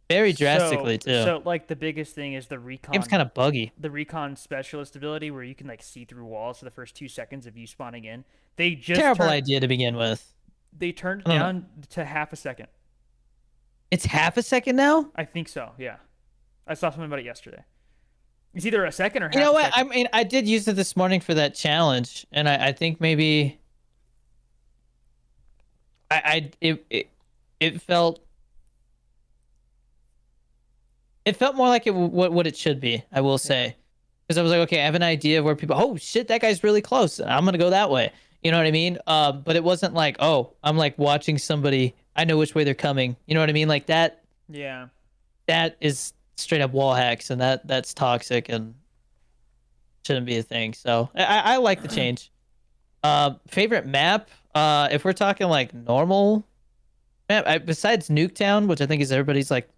Very drastically too. So like the biggest thing is the recon. Game's kind of buggy. The recon specialist ability where you can like see through walls for the first 2 seconds of you spawning in. They just Terrible idea to begin with. They turned it I don't down to half a second. It's half a second now? I think so, yeah. I saw something about it yesterday. It's either a second or half You know a what? second. I mean, I did use it this morning for that challenge, and I think maybe it felt more like what it should be. I will say, because I was like, okay, I have an idea of where people. Oh shit, that guy's really close. I'm gonna go that way. You know what I mean? But it wasn't like, oh, I'm like watching somebody I know which way they're coming. You know what I mean? Like Yeah. that is straight up wall hacks, and that's toxic and shouldn't be a thing. So I like the change. Favorite map? If we're talking like normal map, besides Nuketown, which I think is everybody's like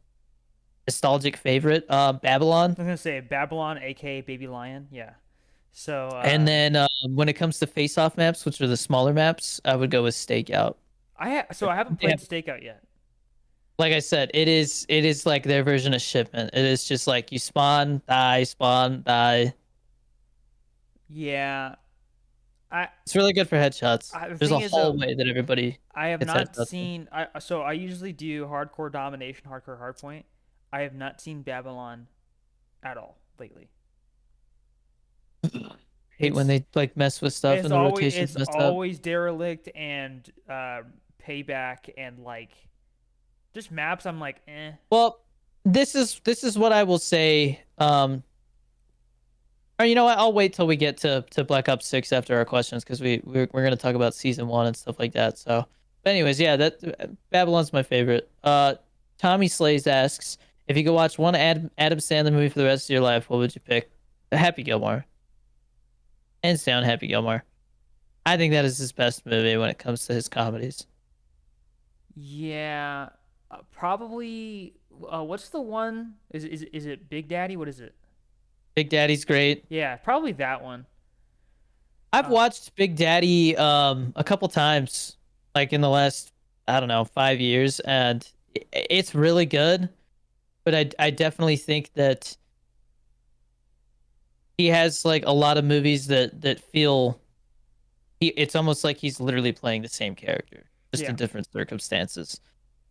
nostalgic favorite, Babylon. I was gonna say Babylon, aka Baby Lion. Yeah. So And then when it comes to face-off maps, which are the smaller maps, I would go with Stakeout. I haven't Yeah, played Stakeout yet. like I said, it is like their version of Shipment. It is just like you spawn, die. Yeah. I It's really good for headshots. the There's a thing is though, hallway that everybody I have gets not headshots in. seen. I usually do hardcore domination, hardcore hardpoint. I have not seen Babylon at all lately. Hate when It's they like mess with stuff and the rotations it's mess up. always derelict and payback and like just maps. I'm like, eh. Well, this is what I will say. Or you know what? I'll wait till we get to Black Ops 6 after our questions because we're gonna talk about season one and stuff like that. So, but anyways, yeah, that Babylon's my favorite. Tommy Slays asks if you could watch one Adam Sandler movie for the rest of your life, what would you pick? Happy Gilmore. Hands down, Happy Gilmore. I think that is his best movie when it comes to his comedies. Yeah, probably. What's the one? Is it Big Daddy? What is it? Big Daddy's great. Yeah, probably that one. I've Uh, watched Big Daddy a couple times, like in the last, I don't know, 5 years, and it's really good. But I definitely think that he has like a lot of movies that feel it's almost like he's literally playing the same character, just in yeah, different circumstances.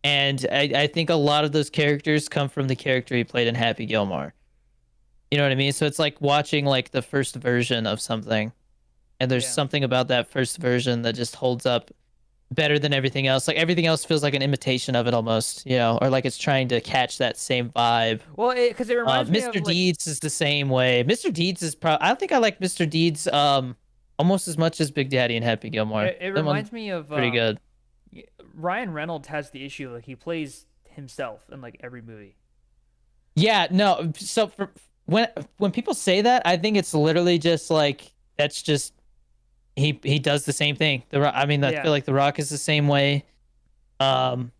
And I think a lot of those characters come from the character he played in Happy Gilmore. You know what I mean? So it's like watching like the first version of something, and there's yeah. something about that first version that just holds up better than everything else. Like everything else feels like an imitation of it almost, or like it's trying to catch that same vibe. Well, because it reminds me Mr. of like Deeds is the same way. Mr. Deeds is I don't think I like Mr. Deeds almost as much as Big Daddy and Happy Gilmore. it That one's reminds me of pretty good. Ryan Reynolds has the issue like he plays himself in like every movie. Yeah, no. So when people say that, I think it's literally just like that's just he does the same thing. I mean, I Yeah, feel like The Rock is the same way. Um,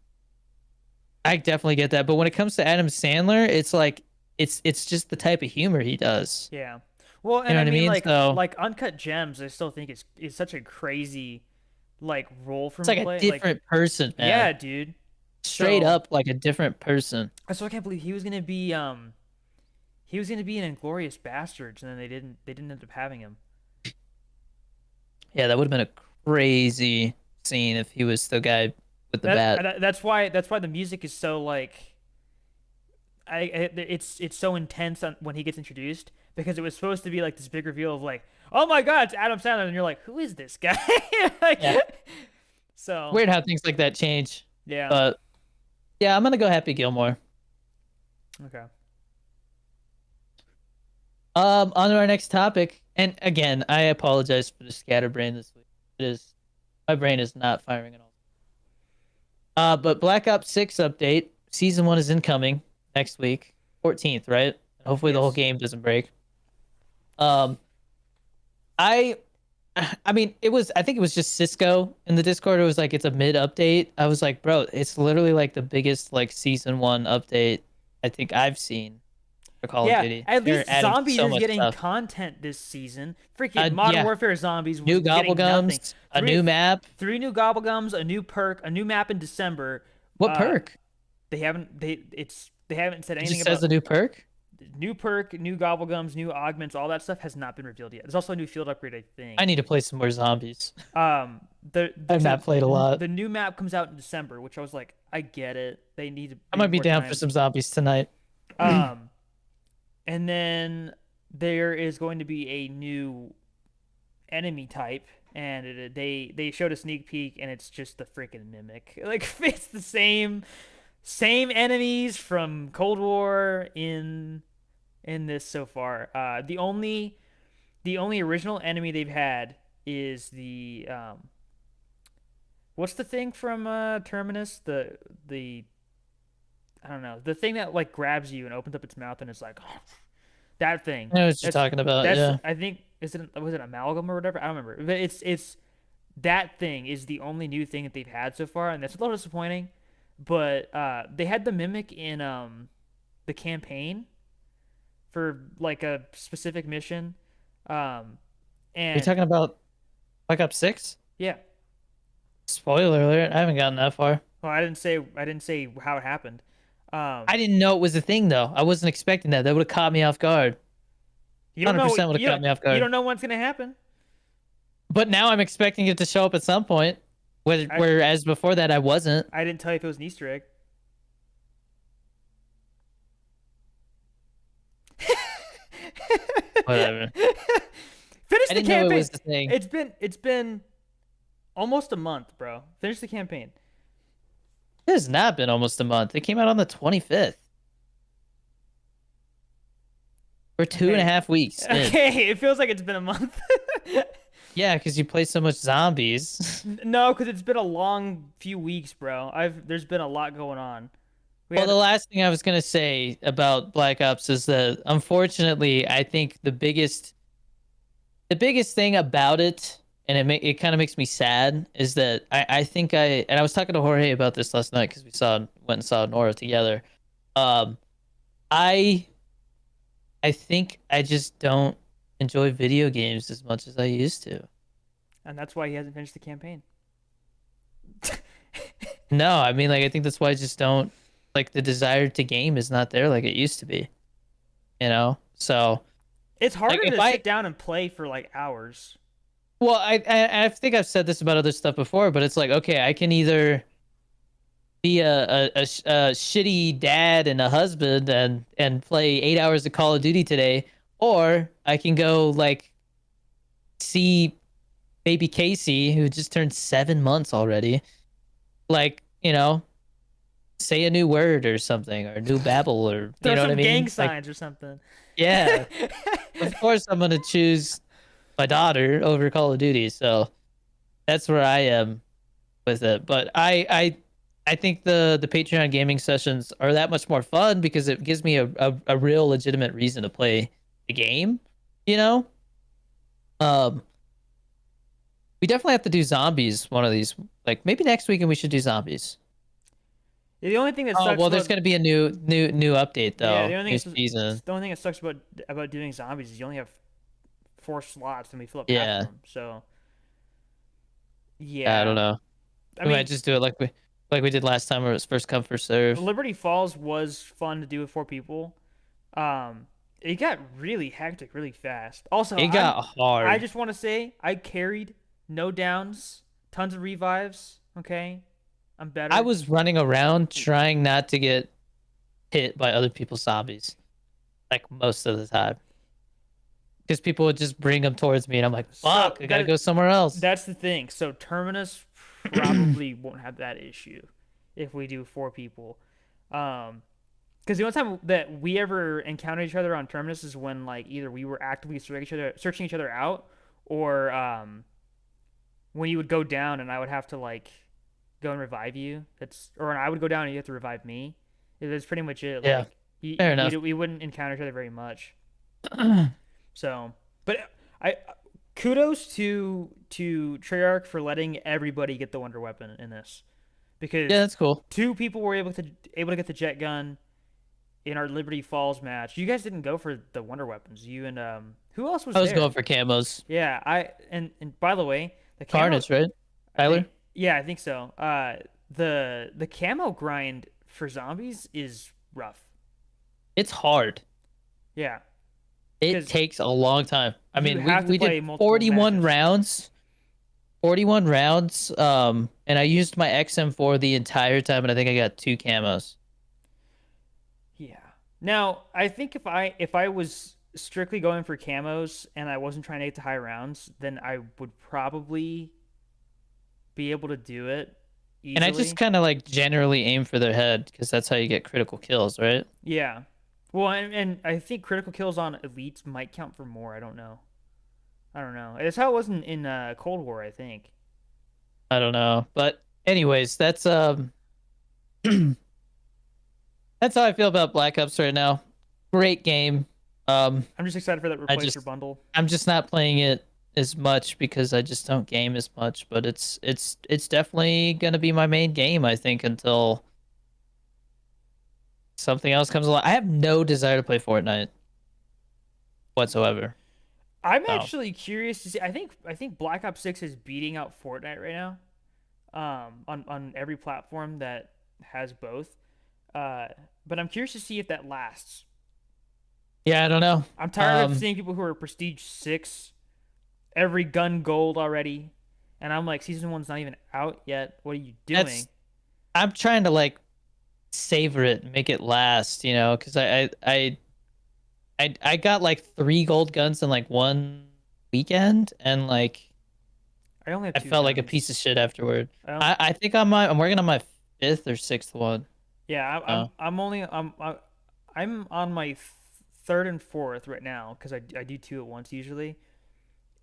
I definitely get that. But when it comes to Adam Sandler, it's like it's just the type of humor he does. yeah. Well, You and know I what I mean mean? So like Uncut Gems, I still think is such a crazy like role for it's him like to a play. Like, different person, man. yeah, dude. Straight So up like a different person. I still can't believe he was gonna be in Inglorious Bastards, and then they didn't end up having him. Yeah, that would have been a crazy scene if he was the guy with the bat. That's why the music is so like it's so intense when he gets introduced because it was supposed to be like this big reveal of like, oh my god, it's Adam Sandler, and you're like, who is this guy? Like, Yeah. so Weird how things like that change. yeah. But yeah, I'm gonna go Happy Gilmore. Okay. On to our next topic. And again, I apologize for the scatterbrain this week. It is my brain is not firing at all. But Black Ops 6 update. Season 1 is incoming next week. 14th, right? Hopefully the whole Yes. game doesn't break. Um I I mean, I think it was just Cisco in the Discord. It was like it's a mid update. I was like, bro, it's literally like the biggest like season 1 update I think I've seen for Call of Yeah, Duty. at They're least adding Zombies so is much getting stuff. content this season. Freaking Modern Yeah, Warfare Zombies was new getting nothing. gobblegums, a new map. Three new Gobblegums, a new perk, a new map in December. What Uh, perk? they haven't said It anything just says about a new perk. new perk, new Gobblegums, new augments. All that stuff has not been revealed yet. There's also a new field upgrade, I think. I need to play some more zombies. The I've so not played a lot. the new map comes out in December, which I was like, I get it. I They might need be more down for time. some zombies tonight. Um, and then there is going to be a new enemy type, and they showed a sneak peek, and it's just the freaking mimic. Like it's the same enemies from Cold War in this so far. The only original enemy they've had is What's the thing from Terminus? The I don't know. The thing that like grabs you and opens up its mouth and it's like that thing. I know what you're That's talking about. that's Yeah. I think is it was it amalgam or whatever? I don't remember. But it's that thing is the only new thing that they've had so far, and that's a little disappointing. But they had the mimic in the campaign for like a specific mission. Um Are you and talking about Black Ops 6? yeah. Spoiler alert, I haven't gotten that far. Well, I didn't say how it happened. Um I didn't know it was a thing though. I wasn't expecting that. That would have caught me off guard. you don't know 100% would have caught me off you guard. don't know what's gonna happen. But now I'm expecting it to show up at some point. I Whereas before that I wasn't. I didn't tell you if it was an Easter egg. Whatever. Finish I the didn't know it campaign. was the thing. It's been almost a month, bro. Finish the campaign. It has not been almost a month. It came out on the 25th. We're two and a Okay. half weeks in. Okay, it feels like it's been a month. Yeah, because you play so much zombies. No, because it's been a long few weeks, bro. There's been a lot going on. We Well, had the last thing I was gonna say about Black Ops is that unfortunately, I think the biggest thing about it, and it kind of makes me sad, is that I think and I was talking to Jorge about this last night because went and saw Nora together. Um, I I think I just don't enjoy video games as much as I used to. and that's why he hasn't finished the campaign. No, I mean, like, I think that's why I just don't, like, the desire to game is not there like it used to be, you know? So, It's like, harder to sit down and play for like hours. well, I think I've said this about other stuff before, but it's like, okay, I can either be a shitty dad and a husband and play 8 hours of Call of Duty today, or I can go, like, see baby Casey, who just turned 7 months already, like, say a new word or something, or a new babble, or Throw you know what I some gang mean? Like, signs or something. yeah, of course I'm gonna choose my daughter over Call of Duty. So that's where I am with it. But I think the Patreon gaming sessions are that much more fun because it gives me a real legitimate reason to play the game. You know, um, we definitely have to do zombies one of these. Like maybe next weekend we should do zombies. The only thing that Oh sucks well, there's about gonna be a new update yeah, though. New season. the only thing that sucks about doing zombies is you only have 4 slots and we fill up half Yeah, of them. So I don't yeah, know. I We might mean, just do it like we did last time, where it was first come first serve. Liberty Falls was fun to do with 4 people. It got really hectic really fast. Also, It got I hard. just want to say I carried no downs, tons of revives. Okay, I'm I better. was running around trying not to get hit by other people's zombies, like most of the time, because people would just bring them towards me, and I'm like, So "Fuck, I gotta go somewhere else." that's the thing. So Terminus probably won't have that issue if we do 4 people. Because the only time that we ever encountered each other on Terminus is when like either we were actively searching each other out, or when you would go down and I would have to like go and revive you. Or I would go down and you have to revive me. That's pretty much it. Yeah, Like fair enough. we wouldn't encounter each other very much. So, but I kudos to Treyarch for letting everybody get the Wonder Weapon in this, Yeah, because that's cool. 2 people were able to get the jet gun in our Liberty Falls match. You guys didn't go for the Wonder Weapons. You and who else was I was there? going for camos. Yeah, and by the way, the camo, Carnage, right? I Tyler? think, yeah, I think so. The camo grind for zombies is rough. It's hard. Yeah, It 'cause takes a long time. I you mean, have to we play did multiple 41 matches. rounds. 41 rounds. And I used my XM4 the entire time, and I think I got 2 camos. Yeah. Now, I think if I was strictly going for camos and I wasn't trying to get to high rounds, then I would probably be able to do it And I just easily. kind of like generally aim for their head because that's how you get critical kills, right? Yeah. Well, and I think critical kills on elites might count for more. I don't know. I don't know. It's how it was in Cold War, I think. I don't know, but anyways, that's how I feel about Black Ops right now. Great game. Um, I'm just excited for that I replacer just bundle. I'm just not playing it as much because I just don't game as much, but it's definitely gonna be my main game, I think, until something else comes along. I have no desire to play Fortnite whatsoever. I'm So actually curious to see. I think Black Ops 6 is beating out Fortnite right now. On every platform that has both. Uh, but I'm curious to see if that lasts. yeah, I don't know. I'm tired of Um, seeing people who are Prestige 6, every gun gold already, and I'm like, season one's not even out yet. What are you doing? that's I'm trying to like savor it, make it last, because I got like 3 gold guns in like one weekend, and like I only have I two felt like a piece guns. of shit afterward. I don't, I think I'm working on my fifth or sixth one. yeah, Oh, I'm only I'm on my third and fourth right now because I do two at once usually,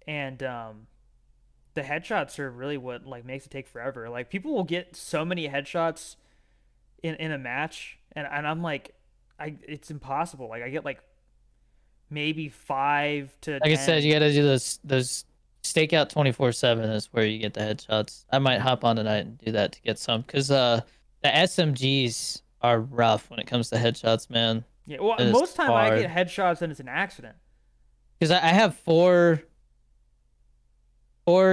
and the headshots are really what like makes it take forever. Like people will get so many headshots in a match, and I'm like, it's impossible. Like I get like maybe 5 to 10. you gotta do those stakeout 24/7 is where you get the headshots. I might hop on tonight and do that to get some because the SMGs are rough when it comes to headshots, man. Yeah, well, It is most time I get hard headshots and it's an accident. because I have four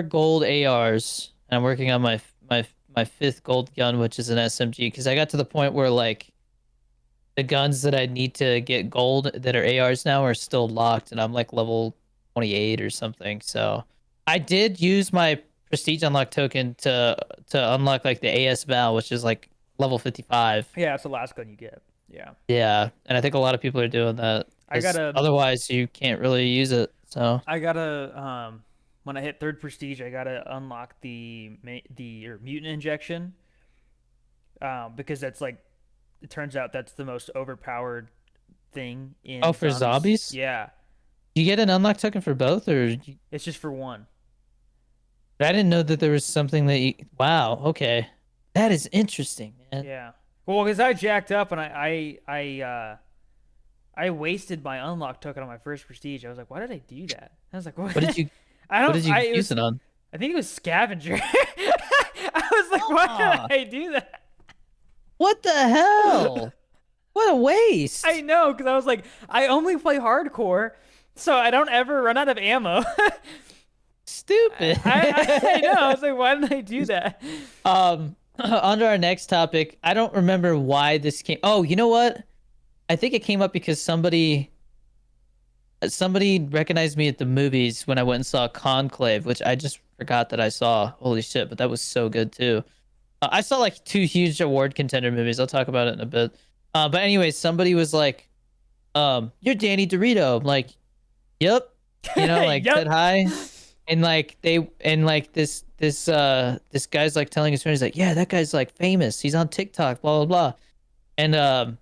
gold ARs, and I'm working on my fifth gold gun, which is an SMG. Because I got to the point where like the guns that I need to get gold that are ARs now are still locked, and I'm like level 28 or something. So I did use my prestige unlock token to unlock like the AS Val, which is like level 55. Yeah, it's the last gun you get. Yeah, Yeah, and I think a lot of people are doing that I because gotta otherwise you can't really use it. So I gotta when I hit third prestige, I gotta unlock the or mutant injection. Because that's like it turns out that's the most overpowered thing oh, in for zombies. zombies, Yeah, you get an unlock token for both, or it's just for one. I didn't know that there was something that you. Wow. Okay, that is interesting, man. Yeah. Well, because I jacked up and I wasted my unlock token on my first prestige. I was like, why did I do that? I was like, what? What did you I What don't. did you It use was. it on? I think it was scavenger. I was like, why Ah, did I do that? what the hell? What a I waste! know, because I was like, I only play hardcore, so I don't ever run out of ammo. Stupid. I know. I was like, why did I do that? On to our next topic. I don't remember why this came. Oh, you know what? I think it came up because somebody recognized me at the movies when I went and saw Conclave, which I just forgot that I saw. Holy shit! But that was so good too. I saw like 2 huge award contender movies. I'll talk about it in a bit. But anyways, somebody was like, "You're Danny DeVito." I'm like, "Yep," like said Yep. hi, and like this guy's like telling his friend, he's like, "Yeah, that guy's like famous. He's on TikTok, blah blah blah," and um.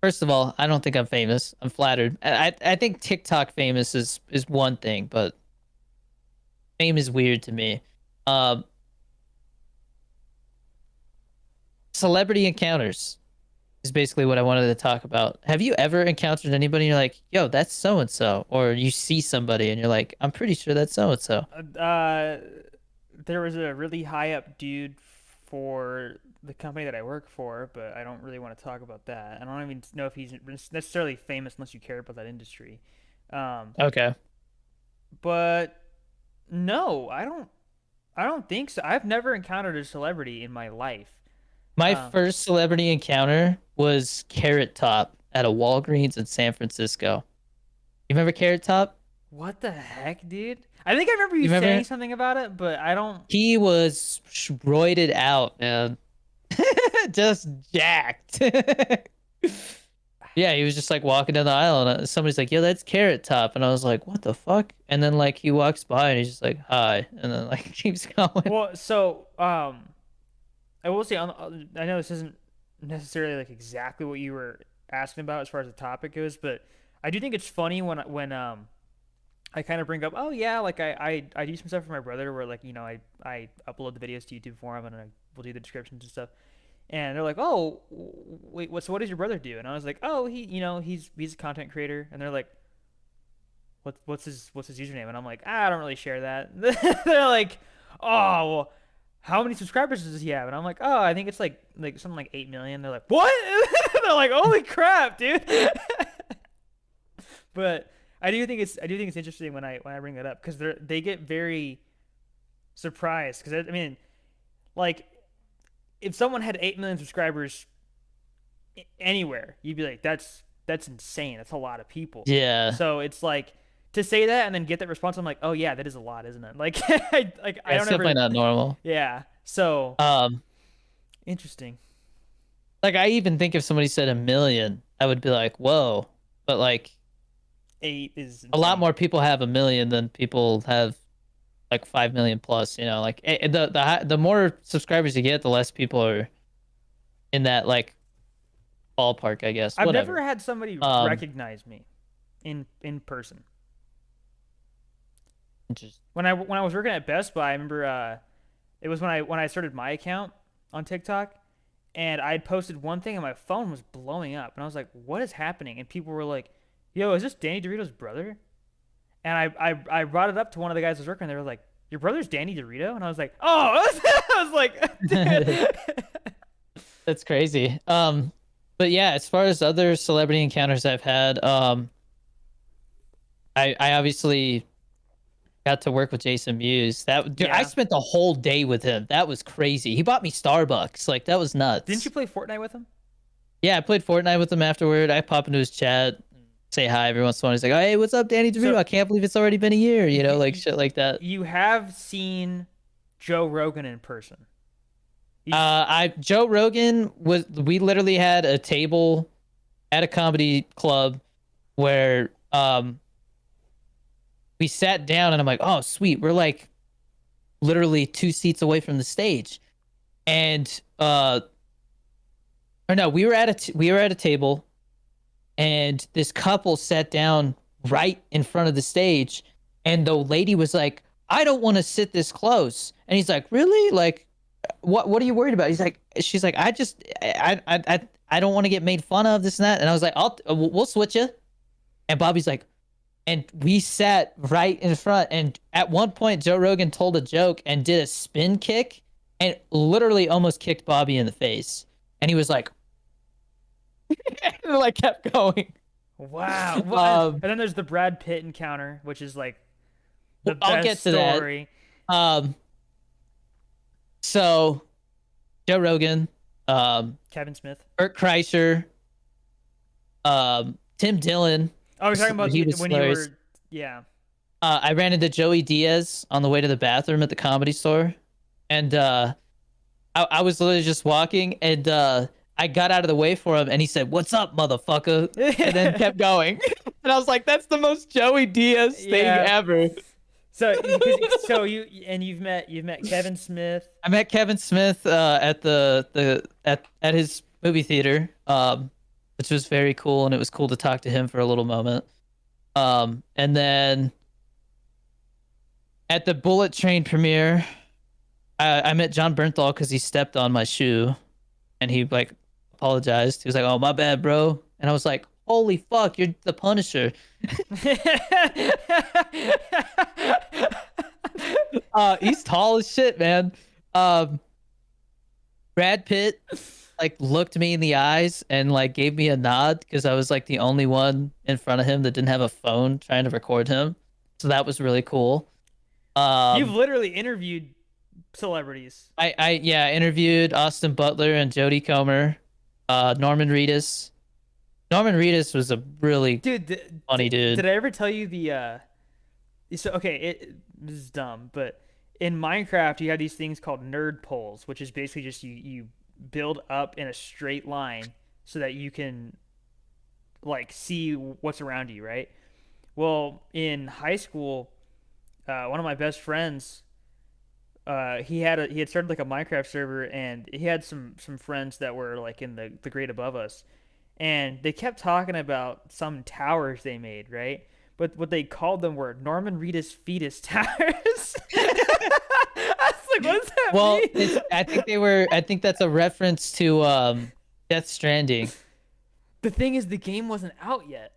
First of all, I don't think I'm famous. I'm flattered. I think TikTok famous is one thing, but fame is weird to me. Um, Celebrity encounters is basically what I wanted to talk about. Have you ever encountered anybody and you're like, yo, that's so and so? Or you see somebody and you're like, I'm pretty sure that's so and so. Uh, there was a really high up dude for the company that I work for, but I don't really want to talk about that. I don't even know if he's necessarily famous unless you care about that industry. Um, Okay. but no, I don't. I don't think so. I've never encountered a celebrity in my life. My Um, first celebrity encounter was Carrot Top at a Walgreens in San Francisco. You remember Carrot Top? what the heck, dude? I think I remember you You saying remember? something about it, but I don't. He was roided out, man. Just jacked. Yeah, he was just like walking down the aisle, and somebody's like, "Yo, that's Carrot Top," and I was like, "What the fuck?" And then like he walks by, and he's just like, "Hi," and then like keeps going. Well, so I will say I know this isn't necessarily like exactly what you were asking about as far as the topic goes, but I do think it's funny when I kind of bring up, oh yeah, like I do some stuff for my brother where like I upload the videos to YouTube for him and I will do the descriptions and stuff. And they're like, oh wait, what does your brother do? And I was like, oh he's a content creator. And they're like, what's his username? And I'm like, I don't really share that. They're like, oh well, how many subscribers does he have? And I'm like, oh, I think it's like something like 8 million. They're like, what? They're like, holy crap, dude. But I do think it's interesting when I bring that up because they get very surprised because I mean like if someone had 8 million subscribers anywhere you'd be like that's insane, that's a lot of people. Yeah. So it's like to say that and then get that response, I'm like, oh yeah, that is a lot, isn't it? Like I It's don't definitely ever. not normal. Yeah, so Um, interesting. like I even think if somebody said 1 million, I would be like, whoa. But like 8 is a lot insane. more people have 1 million than people have like 5 million plus. You know, like the more subscribers you get, the less people are in that like ballpark, I guess. I've never Whatever. had somebody Um, recognize me in person. just When I was working at Best Buy, I remember it was when I started my account on TikTok, and I had posted one thing and my phone was blowing up, and I was like, "What is happening?" And people were like, "Yo, is this Danny DeVito's brother?" And I brought it up to one of the guys who was working, and they were like, "Your brother's Danny DeVito?" And I was like, "Oh," I was like, "Dude." that's crazy. But yeah, as far as other celebrity encounters I've had, I obviously got to work with Jason Mewes. That dude, I Yeah. spent the whole day with him. That was crazy. He bought me Starbucks. Like that was Didn't you nuts. play Fortnite with him? Yeah, I played Fortnite with him afterward. I pop into his chat, say hi every once in a while. He's like, "Oh, hey, what's up, Danny DeVito? So I can't believe it's already been a year." You know, like you, shit like that. you have seen Joe Rogan in person. He's I Joe Rogan was. We literally had a table at a comedy club where we sat down and I'm like, "Oh, sweet, we're like literally 2 seats away from the stage," and or no, we were at a table and this couple sat down right in front of the stage and the lady was like, I don't want to sit this close, and he's like, really, like what are you worried about? She's like, I don't want to get made fun of, this and that. And I was like, we'll switch you. And Bobby's like, and we sat right in front, and at one point Joe Rogan told a joke and did a spin kick and literally almost kicked Bobby in the face, and he was like and like kept going. wow. Well, um and then there's the Brad Pitt encounter, which is like the I'll get best to that. story. Um, so Joe Rogan, Kevin Smith. Bert Kreischer, Tim Dillon. Oh, you're talking about He was when you hilarious. were, yeah. I ran into Joey Diaz on the way to the bathroom at the Comedy Store, and I was literally just walking, and I got out of the way for him, and he said, "What's up, motherfucker?" and then kept going. And I was like, "That's the most Joey Diaz thing Yeah. ever." So you've met Kevin Smith. I met Kevin Smith at at his movie theater, which was very cool, and it was cool to talk to him for a little moment. And then at the Bullet Train premiere, I met John Bernthal because he stepped on my shoe, and he like apologized. He was like, "Oh, my bad, bro," and I was like, "Holy fuck, you're the Punisher." He's tall as shit, man. Um, Brad Pitt like looked me in the eyes and like gave me a nod because I was like the only one in front of him that didn't have a phone trying to record him. So that was really cool. You've Um, literally interviewed celebrities. I yeah, interviewed Austin Butler and Jodie Comer, Norman Reedus. Norman Reedus was a really Dude, funny dude. did I ever tell you so okay, this is dumb, but in Minecraft you have these things called nerd poles, which is basically just you build up in a straight line so that you can like see what's around you, right? Well, in high school, one of my best friends, he had started like a Minecraft server, and he had some friends that were like in the grade above us, and they kept talking about some towers they made, right? but what they called them were Norman Reedus fetus towers. I was like, what does that Well, mean? I think that's a reference to Death Stranding. The thing is, the game wasn't out yet.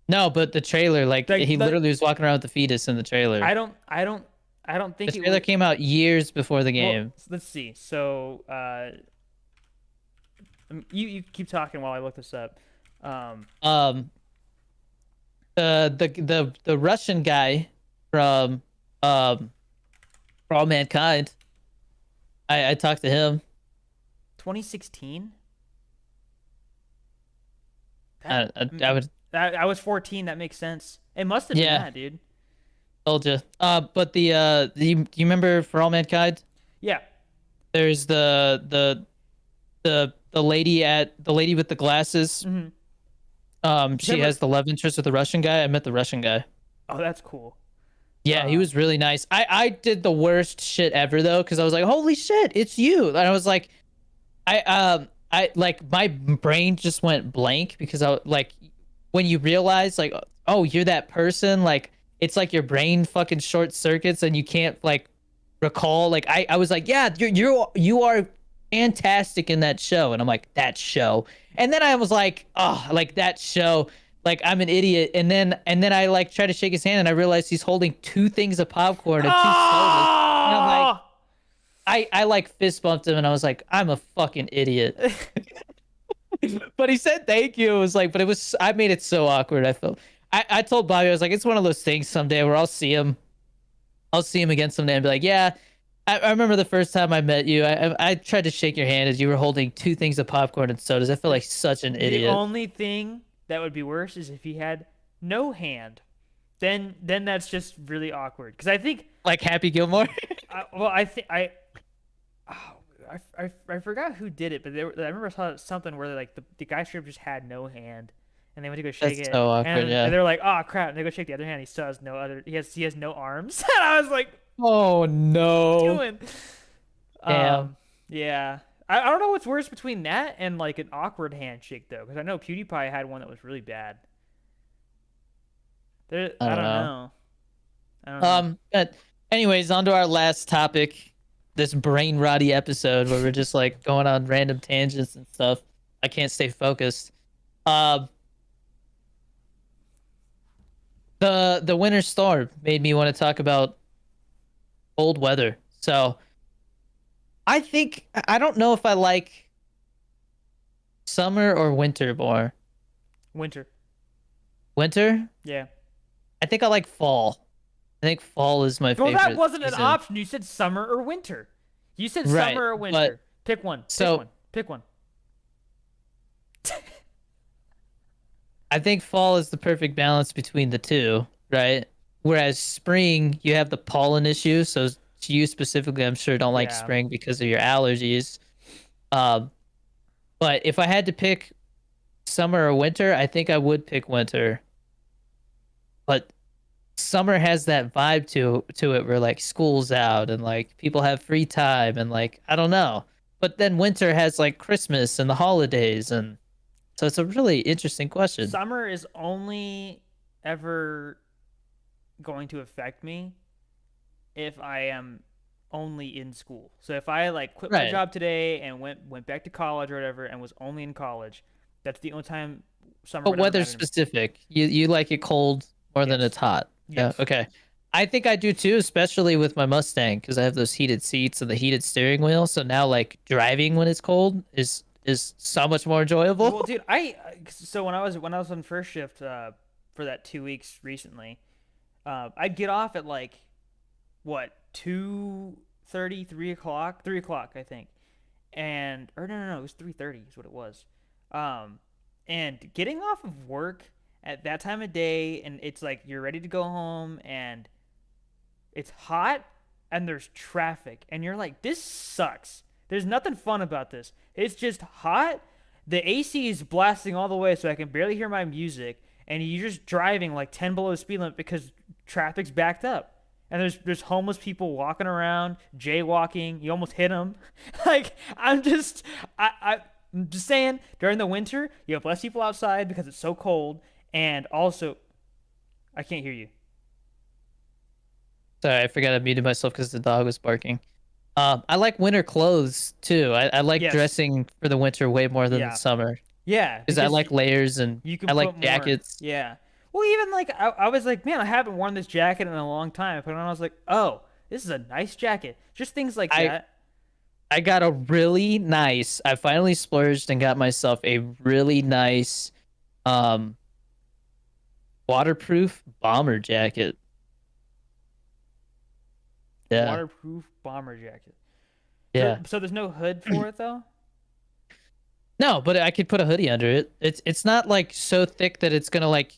No, but the trailer, like Like, he literally was walking around with the fetus in the trailer. I don't The think it trailer was. came out years before the Well, game. let's see. So, you keep talking while I look this up. Um, Um, the Russian guy from For All Mankind. I talked to him. 2016. I would I was 14. That makes sense. It must have been yeah that, dude. told you. But do you remember For All Mankind? Yeah. There's the lady with the glasses. Hmm. She Remember? has the love interest with the Russian guy. I met the Russian guy. Oh, that's cool. Yeah, he was really nice. I did the worst shit ever though, because I was like, holy shit, it's you. And I was like, I like my brain just went blank because I like when you realize like, oh, you're that person, like it's like your brain fucking short circuits and you can't like recall. Like I was like, yeah, you are fantastic in that show. And I'm like, that show. And then I was like, oh, like that show. Like I'm an idiot. And then I like try to shake his hand and I realized he's holding two things of popcorn and two sodas. And I'm like, Oh! I like fist bumped him and I was like, I'm a fucking idiot. But he said thank you. It was like, but it was I made it so awkward. I felt I told Bobby, I was like, it's one of those things someday where I'll see him. I'll see him again someday and be like, yeah. I remember the first time I met you. I tried to shake your hand as you were holding two things of popcorn and sodas. I feel like such an The idiot. only thing that would be worse is if he had no hand. Then that's just really awkward. Because I think, Like Happy Gilmore. well, I think oh, I forgot who did it, but I remember I saw something where like the guy strip just had no hand, and they went to go shake That's it, so awkward, yeah. and they're like, oh crap, and they go shake the other hand, he still has no other, he has no arms, and I was like, Oh no. doing? Damn. Yeah. I don't know what's worse between that and like an awkward handshake though, because I know PewDiePie had one that was really bad. I I don't don't know. know. I don't know. But anyways, on to our last topic. This brain rotty episode where we're just like going on random tangents and stuff. I can't stay focused. Um, the winter storm made me want to talk about cold weather. So I think I don't know if I like summer or winter more. Winter. Winter? Yeah. I think I like fall. I think fall is my Well, favorite. that wasn't an season. option. You said summer or winter. You said Right, summer or but- winter. Pick one. Pick so- one. Pick one. I think fall is the perfect balance between the two, right? Whereas spring, you have the pollen issue. So to you specifically, I'm sure don't like Yeah. spring because of your allergies. Um, but if I had to pick summer or winter, I think I would pick winter. But summer has that vibe to it where like school's out and like people have free time and like I don't know. But then winter has like Christmas and the holidays and so it's a really interesting question. Summer is only ever going to affect me if I am only in school. So if I like quit my Right. job today and went back to college or whatever and was only in college, that's the only time summer But would ever weather matter to me. specific. You like it cold more than Yes. it's hot. Yes. Yeah. Okay. I think I do too, especially with my Mustang because I have those heated seats and the heated steering wheel. So now like driving when it's cold is so much more enjoyable. Well, dude, so when I was on first shift for that 2 weeks recently, I'd get off at like what 2:30, 3 o'clock, 3 o'clock I think, and or no, it was 3:30 is what it was, and getting off of work at that time of day and it's like you're ready to go home and it's hot and there's traffic and you're like this sucks. There's nothing fun about this. It's just hot. The AC is blasting all the way so I can barely hear my music and you're just driving like 10 below the speed limit because traffic's backed up. And there's homeless people walking around, jaywalking. You almost hit them. Like I'm just I'm just saying during the winter, you have less people outside because it's so cold and also I can't hear you. Sorry, I forgot I muted myself because the dog was barking. I like winter clothes too. I like Yes. dressing for the winter way more than the Yeah. summer Yeah, because I because like layers and you I can put like more. jackets. Yeah. Well, even like I was like, man, I haven't worn this jacket in a long time. I put it on. I was like, oh, this is a nice jacket. Just things like I that. I got a really nice. I finally splurged and got myself a really nice um waterproof bomber jacket. Yeah. Waterproof bomber jacket. So Yeah. so there's no hood for it though. No, but I could put a hoodie under it. It's not like so thick that it's gonna like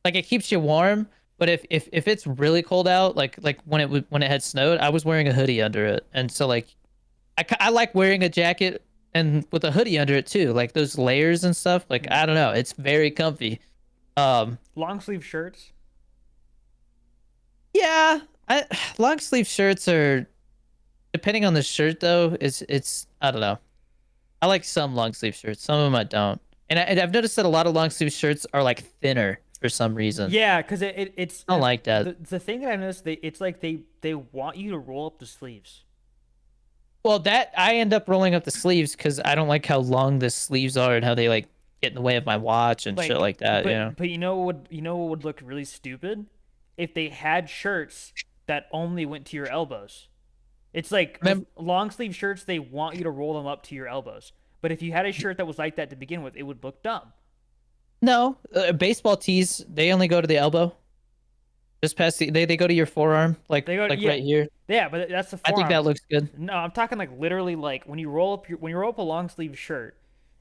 it keeps you warm. But if it's really cold out, like when it had snowed, I was wearing a hoodie under it, and so like I like wearing a jacket and with a hoodie under it too, like those layers and stuff. Like Hmm. I don't know, it's very comfy. Um, Long sleeve shirts. yeah, I long sleeve shirts are depending on the shirt though. It's I don't know. I like some long sleeve shirts, some of them I don't. And I've noticed that a lot of long sleeve shirts are like thinner for some reason. Yeah, because I don't like that. the thing that I noticed it's like they want you to roll up the sleeves. Well, that I end up rolling up the sleeves because I don't like how long the sleeves are and how they like get in the way of my watch and shit Like, like that. You know. but you know what would look really stupid if they had shirts that only went to your elbows. It's like with Remember, long sleeve shirts, they want you to roll them up to your elbows. But if you had a shirt that was like that to begin with, it would look dumb. no, baseball tees they only go to the elbow, just past they go to your forearm, They go, like yeah, right here. yeah, but that's the I think forearm. that looks good. No, I'm talking like literally like when you roll up a long sleeve shirt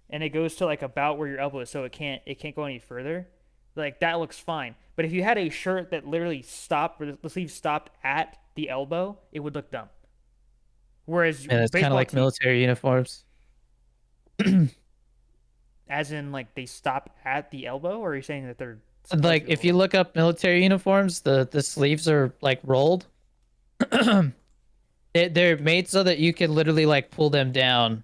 and it goes to like about where your elbow is, so it can't go any further. Like that looks fine. But if you had a shirt that literally stopped, where the sleeve stopped at the elbow, it would look dumb. Whereas And it's kind of baseball like tees, military uniforms. as in like they stop at the elbow, or are you saying that they're supposed Like to be if rolled you up? look up military uniforms, the sleeves are like rolled. They're made so that you can literally like pull them down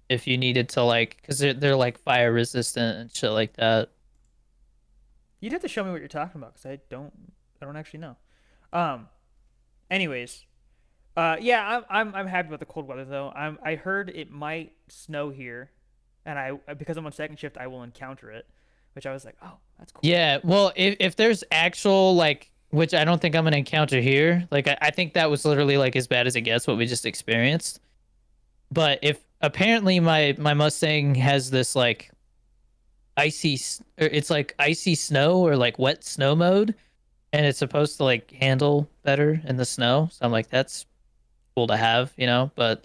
if you needed to, like because they're like fire resistant and shit like that. You'd have to show me what you're talking about because I don't actually know. Um. Anyways, yeah, I'm happy about the cold weather though. I heard it might snow here, and I because I'm on second shift, I will encounter it, which I was like, oh, that's cool. Yeah, well, if there's actual like, which I don't think I'm gonna encounter here, like I think that was literally like as bad as it gets what we just experienced. But if apparently my Mustang has this like or it's like icy snow or like wet snow mode, and it's supposed to like handle better in the snow. So I'm like, that's cool to have, you know. But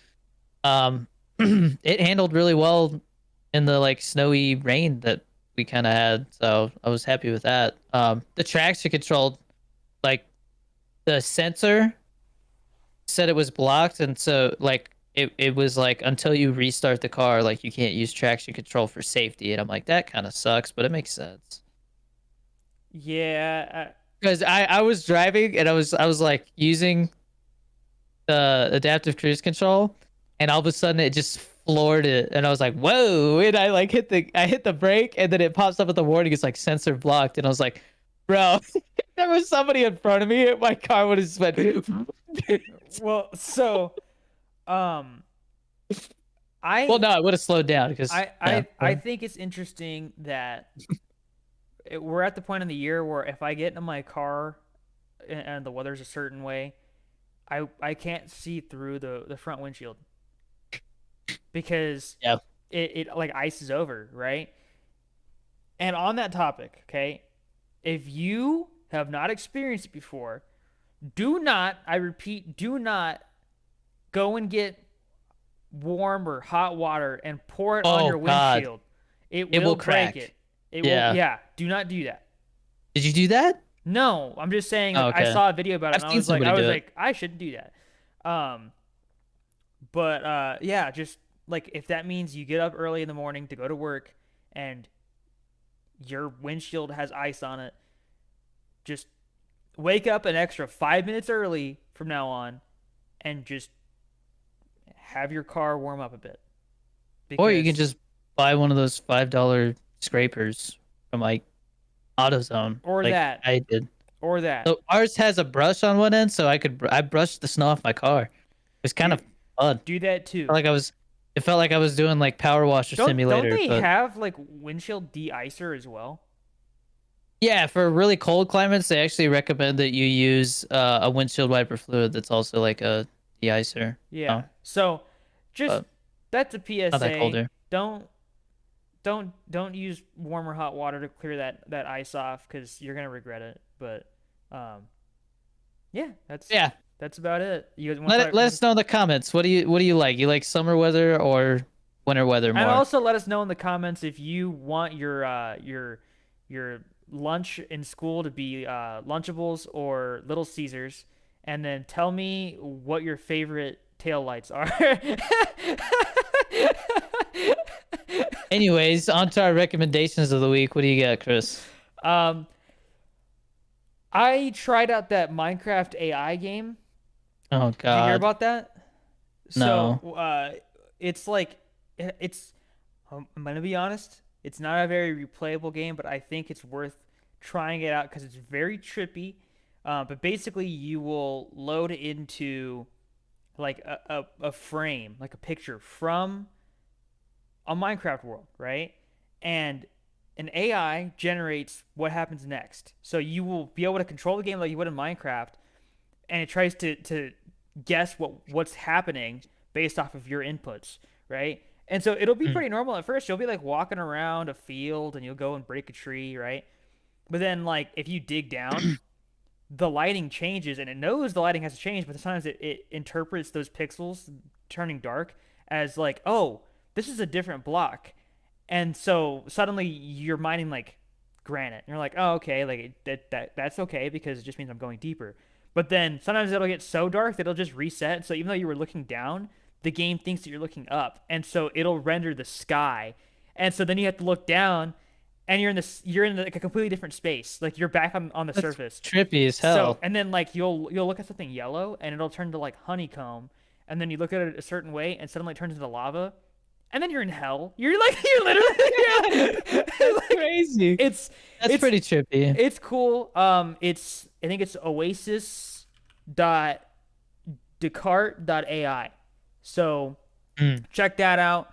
um, it handled really well in the like snowy rain that we kind of had. So I was happy with that. The traction control, like the sensor said it was blocked, and so like it was like until you restart the car, like you can't use traction control for safety. And I'm like, that kind of sucks, but it makes sense. Yeah, Because I was driving and I was like using the adaptive cruise control, and all of a sudden it just floored it, and I was like, "Whoa!" And I like hit the brake, and then it pops up with the warning. It's like sensor blocked, and I was like, "Bro, if there was somebody in front of me, my car would have just went." well, so um, Well, I no, I would have slowed down because yeah. I think it's interesting that we're at the point in the year where if I get in my car and the weather's a certain way, I can't see through the front windshield because Yeah. it like ices over, right? And on that topic, okay, if you have not experienced it before, do not, I repeat, do not go and get warm or hot water and pour it on Oh your God, windshield. It it will will break crack. it. It will, Yeah. yeah, do not do that. Did you do that? No, I'm just saying Oh, like I okay. saw a video about it I've and seen somebody I do was it. like I shouldn't do that. Um but yeah, just like if that means you get up early in the morning to go to work and your windshield has ice on it, just wake up an extra 5 minutes early from now on and just have your car warm up a bit Or you can because just buy one of those $5 scrapers from like AutoZone, or like that I did. or that. So ours has a brush on one end, so I brushed the snow off my car. It's kind Do of fun. do that Felt too. like I was it felt like I was doing like Power Washer Don't Simulator, they but have like windshield de-icer as well? yeah, for really cold climates, they actually recommend that you use a windshield wiper fluid that's also like a de-icer. Yeah. Oh, So just but that's a not that cold PSA. here. Don't don't use warm or hot water to clear that ice off because you're gonna regret it. But um, yeah, Yeah, that's about it. You guys want to talk? let us know in the comments. What do you like? You like summer weather or winter weather And more? also let us know in the comments if you want your lunch in school to be Lunchables or Little Caesars, and then tell me what your favorite tail lights are. Anyways, on to our recommendations of the week. What do you got, Chris? um, I tried out that Minecraft AI game. Oh Did you hear God, about that? So, no. it's like it's. I'm gonna be honest. It's not a very replayable game, but I think it's worth trying it out because it's very trippy. But basically, you will load into like a frame, like a picture from a Minecraft world, right? And an AI generates what happens next. So you will be able to control the game like you would in Minecraft, and it tries to guess what's happening based off of your inputs, right? And so it'll be Hmm. pretty normal at first. You'll be like walking around a field and you'll go and break a tree, right? But then like if you dig down, the lighting changes and it knows the lighting has to change, but sometimes it interprets those pixels turning dark as like, oh, this is a different block. And so suddenly you're mining like granite. And you're like, oh, okay, like that's okay because it just means I'm going deeper. But then sometimes it'll get so dark that it'll just reset. So even though you were looking down, the game thinks that you're looking up, and so it'll render the sky. And so then you have to look down, and you're in like a completely different space. Like you're back on the That's surface. trippy as So hell. and then like you'll look at something yellow, and it'll turn to like honeycomb, and then you look at it a certain way, and suddenly it turns into lava, and then you're in hell. You're like you're literally That's like crazy. it's That's it's pretty trippy. it's cool. It's I think it's Oasis dot Descartes.ai. So Mm. check that out.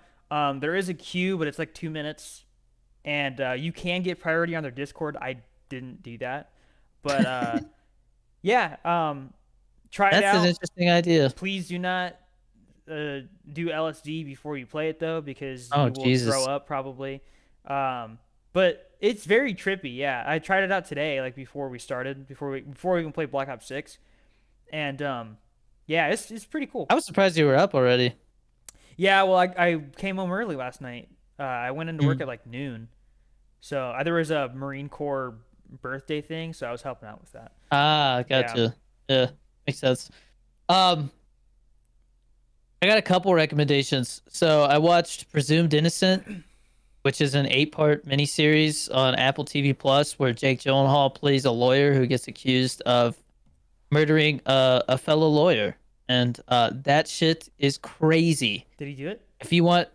There is a queue, but it's like 2 minutes, and you can get priority on their Discord. I didn't do that, but yeah, try it That's an out. interesting idea. Please do not do LSD before you play it though, because Oh you will throw Jesus. up probably. But it's very trippy. Yeah, I tried it out today, like before we started, before we even played Black Ops 6, and yeah, it's pretty cool. I was surprised you were up already. Yeah, well, I came home early last night. I went into work Mm. at like noon, so there was a Marine Corps birthday thing, so I was helping out with that. Ah, Yeah. gotcha. Yeah, makes sense. Um, I got a couple recommendations. So I watched Presumed Innocent, which is an 8-part miniseries on Apple TV Plus, where Jake Gyllenhaal plays a lawyer who gets accused of murdering a fellow lawyer, and that shit is crazy. Did he do it? If you want,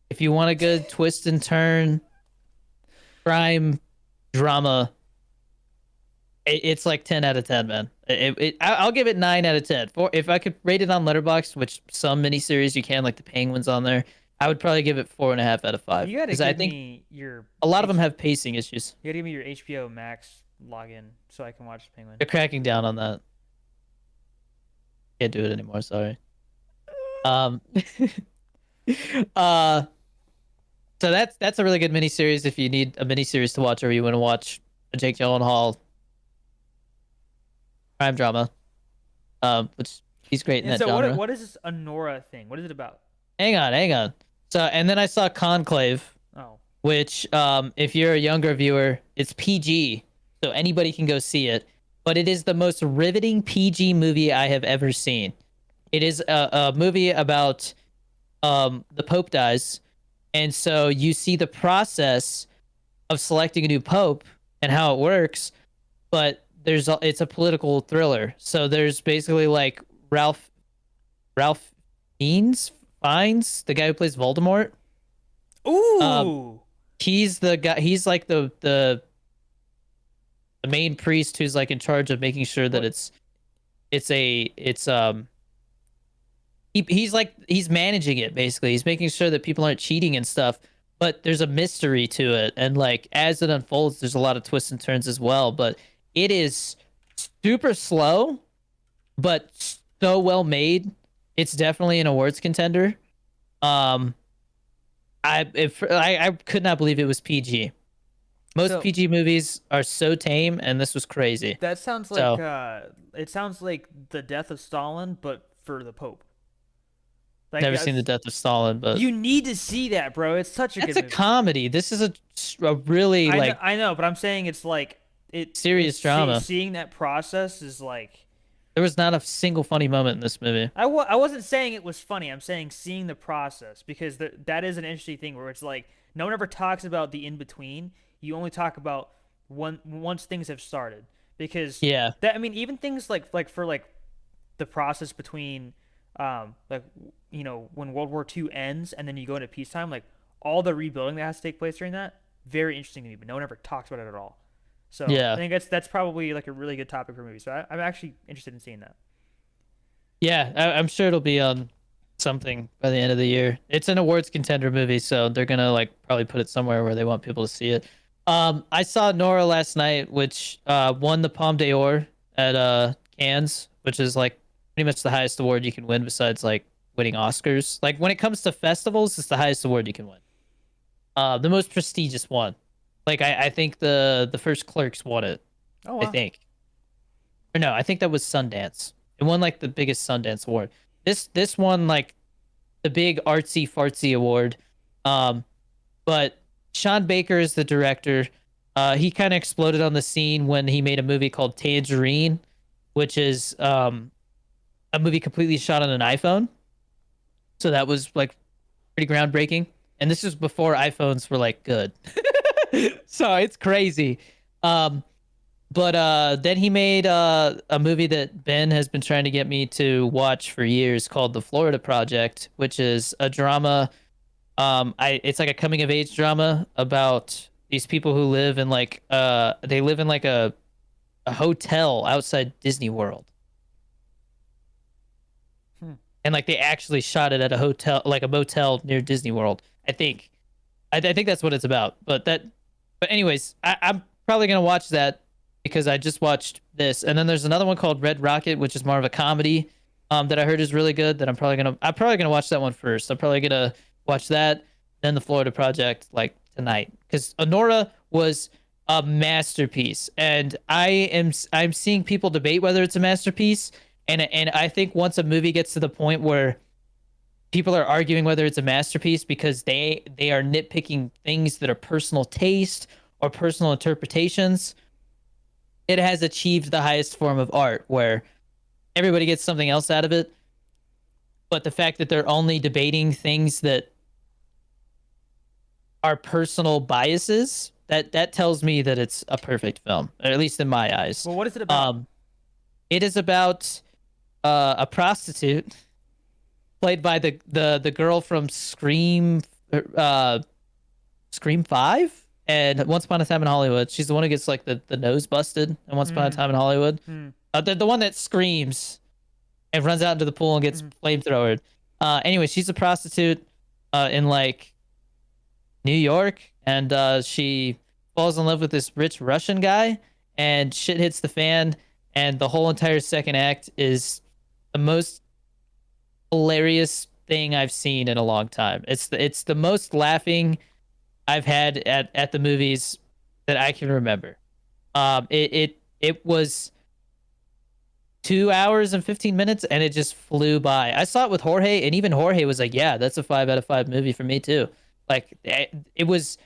if you want a good twist and turn crime drama, it's like 10 out of 10, man. I'll give it 9 out of 10. For if I could rate it on Letterboxd, which some miniseries you can, like the Penguins on there, I would probably give it 4.5 out of 5 You got to because I give think me your a lot of them H- have pacing issues. you got to give me your HBO Max login so I can watch Penguin. They're cracking down on that. Can't do it anymore. Sorry. Um. uh. So that's a really good miniseries if you need a miniseries to watch or you want to watch a Jake Gyllenhaal crime drama. Which he's great in And that so genre. what is this Anora thing? What is it about? Hang on. So and then I saw Conclave, Oh, which if you're a younger viewer, it's PG, so anybody can go see it. But it is the most riveting PG movie I have ever seen. It is a movie about the Pope dies, and so you see the process of selecting a new Pope and how it works. But it's a political thriller. So there's basically like Ralph Fiennes, the guy who plays Voldemort. Um, ooh, he's the guy. He's like the the main priest who's like in charge of making sure that What? it's he's like he's managing it basically. He's making sure that people aren't cheating and stuff. But there's a mystery to it, and like as it unfolds, there's a lot of twists and turns as well. But it is super slow, but so well made. It's definitely an awards contender. Um, I could not believe it was PG. Most So PG movies are so tame, and this was crazy. that sounds like So it sounds like the death of Stalin, but for the Pope. Like never seen the death of Stalin, but you need to see that, bro. It's such a that's good a movie. comedy. This is a really like I know, but I'm saying it's like serious drama. seeing that process is like There was not a single funny moment in this movie. I wasn't saying it was funny. I'm saying seeing the process because that is an interesting thing where it's like no one ever talks about the in between. You only talk about once things have started because Yeah, that I mean even things like for like the process between like when World War II ends and then you go into peacetime, like all the rebuilding that has to take place during that, very interesting to me, but no one ever talks about it at all. So I yeah, think that's probably like a really good topic for movies. So I'm actually interested in seeing that. yeah. I'm sure it'll be on something by the end of the year. It's an awards contender movie, so they're gonna like probably put it somewhere where they want people to see it. I saw Nora last night, which won the Palme d'Or at Cannes, which is like pretty much the highest award you can win besides like winning Oscars. Like when it comes to festivals, it's the highest award you can win. The most prestigious one. Like I think the first Clerks won it. Oh I wow. think. Or no, I think that was Sundance. It won like the biggest Sundance award. This one like the big artsy fartsy award. Um, but Sean Baker is the director. He kind of exploded on the scene when he made a movie called Tangerine, which is a movie completely shot on an iPhone. So that was like pretty groundbreaking. And this is before iPhones were like good. So it's crazy. Um, but then he made a movie that Ben has been trying to get me to watch for years called The Florida Project, which is a drama. It's like a coming of age drama about these people who live in like they live in like a hotel outside Disney World. Hmm. And like they actually shot it at a hotel, like a motel near Disney World. I think, I think that's what it's about. But anyways, I'm probably gonna watch that because I just watched this, and then there's another one called Red Rocket, which is more of a comedy, that I heard is really good. That I'm probably gonna watch that one first. I'm probably gonna watch that, then the Florida Project like tonight, because Honora was a masterpiece, and I'm seeing people debate whether it's a masterpiece, and I think once a movie gets to the point where people are arguing whether it's a masterpiece because they are nitpicking things that are personal taste or personal interpretations, it has achieved the highest form of art where everybody gets something else out of it. But the fact that they're only debating things that are personal biases, that tells me that it's a perfect film, or at least in my eyes. Well, what is it about? It is about a prostitute played by the girl from Scream 5 and Once Upon a Time in Hollywood. She's the one who gets like the nose busted and Once Upon a Time in Hollywood. Hmm. The one that screams and runs out into the pool and gets Mhm. flamethrowered. Anyway, she's a prostitute in like New York, and she falls in love with this rich Russian guy, and shit hits the fan, and the whole entire second act is the most hilarious thing I've seen in a long time. It's the most laughing I've had at the movies that I can remember. It was 2 hours and 15 minutes, and it just flew by. I saw it with Jorge, and even Jorge was like, "Yeah, that's a 5 out of 5 movie for me too." Like it was.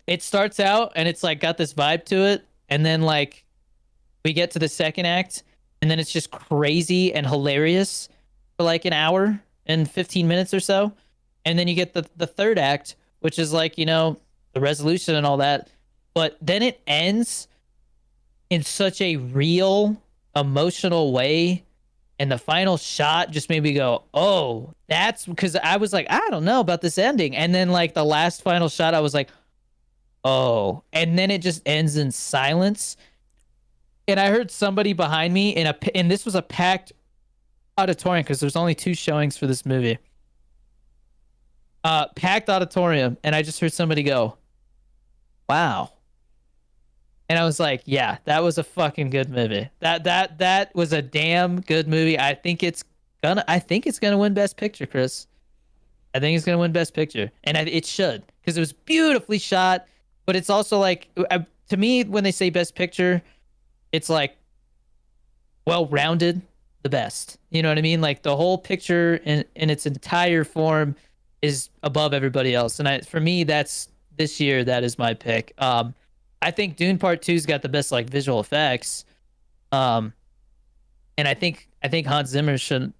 It starts out and it's like got this vibe to it, and then like we get to the second act, and then it's just crazy and hilarious for like an hour and 15 minutes or so, and then you get the third act, which is like the resolution and all that, but then it ends in such a real emotional way, and the final shot just made me go, oh, that's because I was like, I don't know about this ending, and then like the last final shot I was like, Oh, and then it just ends in silence. And I heard somebody behind me and this was a packed auditorium because there's only two showings for this movie. Packed auditorium, and I just heard somebody go, "Wow." And I was like, "Yeah, that was a fucking good movie. That was a damn good movie. I think it's gonna win Best Picture, Chris. I think it's gonna win Best Picture, and it should because it was beautifully shot. But it's also like, to me, when they say Best Picture, it's like well-rounded, the best. You know what I mean? Like the whole picture in its entire form is above everybody else. And for me, that's this year. That is my pick. I think Dune Part Two's got the best like visual effects. Um, and I think Hans Zimmer should.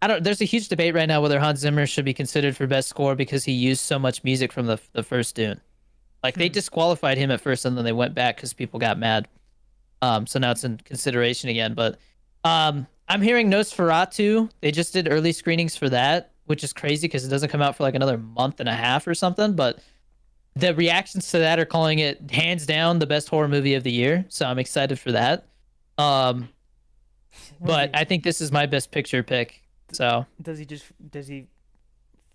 I don't. There's a huge debate right now whether Hans Zimmer should be considered for best score because he used so much music from the first Dune. Like they Hmm. disqualified him at first, and then they went back because people got mad. So now it's in consideration again. But I'm hearing Nosferatu. They just did early screenings for that, which is crazy because it doesn't come out for like another month and a half or something. But the reactions to that are calling it hands down the best horror movie of the year. So I'm excited for that. Um, Was but he? I think this is my best picture pick. So Does he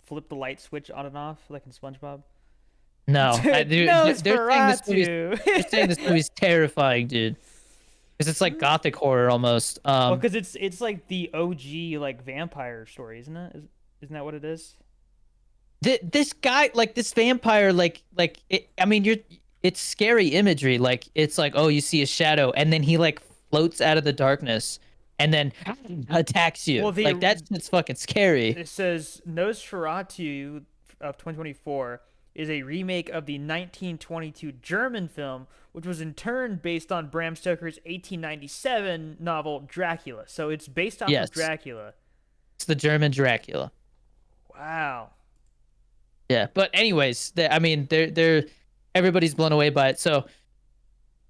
flip the light switch on and off like in SpongeBob? no, Nosferatu. they're saying this movie's terrifying, dude. Because it's like gothic horror almost. Well, because it's like the OG like vampire story, isn't it? Isn't that what it is? This guy, like this vampire, I mean, it's scary imagery. Like it's like, oh, you see a shadow, and then he like floats out of the darkness, and then attacks you. Well, the Like that's it's fucking scary. it says Nosferatu of 2024 is a remake of the 1922 German film, which was in turn based on Bram Stoker's 1897 novel Dracula. So it's based off of Yes, Dracula. it's the German Dracula. Wow. Yeah, but anyways, I mean, they're everybody's blown away by it. So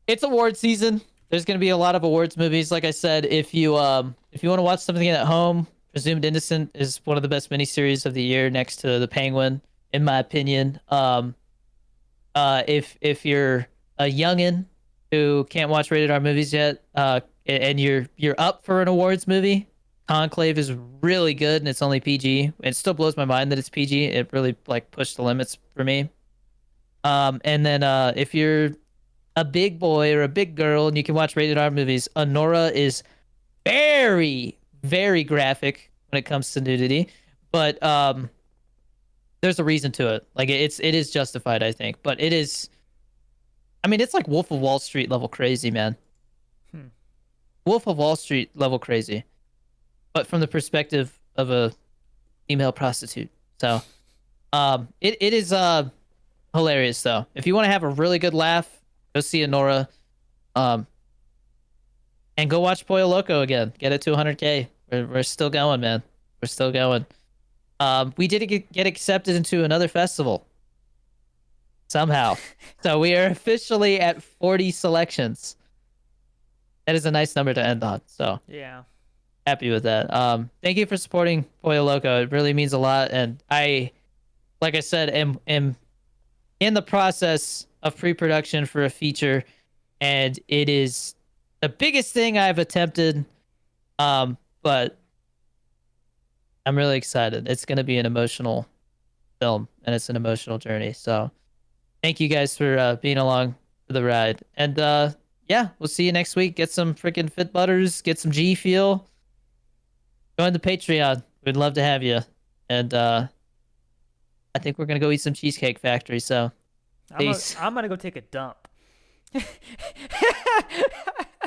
it's award season. There's gonna be a lot of awards movies. Like I said, if you want to watch something at home, Presumed Innocent is one of the best miniseries of the year, next to The Penguin, in my opinion. If you're a youngin who can't watch rated R movies yet, and you're up for an awards movie, Conclave is really good, and it's only PG. It still blows my mind that it's PG. It really like pushed the limits for me. And then if you're a big boy or a big girl and you can watch rated R movies, Honora is very, very graphic when it comes to nudity, but there's a reason to it. Like it is justified, I think. But it is, I mean, it's like Wolf of Wall Street level crazy, man. Hmm. Wolf of Wall Street level crazy, but from the perspective of a female prostitute. So, it is hilarious though. If you want to have a really good laugh, go see Honora. Um, and go watch Pollo Loco again. Get it to 100K. We're still going, man. We're still going. We did get accepted into another festival somehow. So we are officially at 40 selections. That is a nice number to end on. So Yeah. happy with that. Thank you for supporting Pollo Loco. It really means a lot. And like I said, am in the process of pre-production for a feature, and it is the biggest thing I've attempted. But I'm really excited. It's going to be an emotional film, and it's an emotional journey. So thank you guys for being along for the ride. And yeah, we'll see you next week. Get some freaking Fit Butters, get some G Fuel. Join the Patreon. We'd love to have you. And I think we're gonna go eat some Cheesecake Factory. So peace. I'm gonna go take a dump.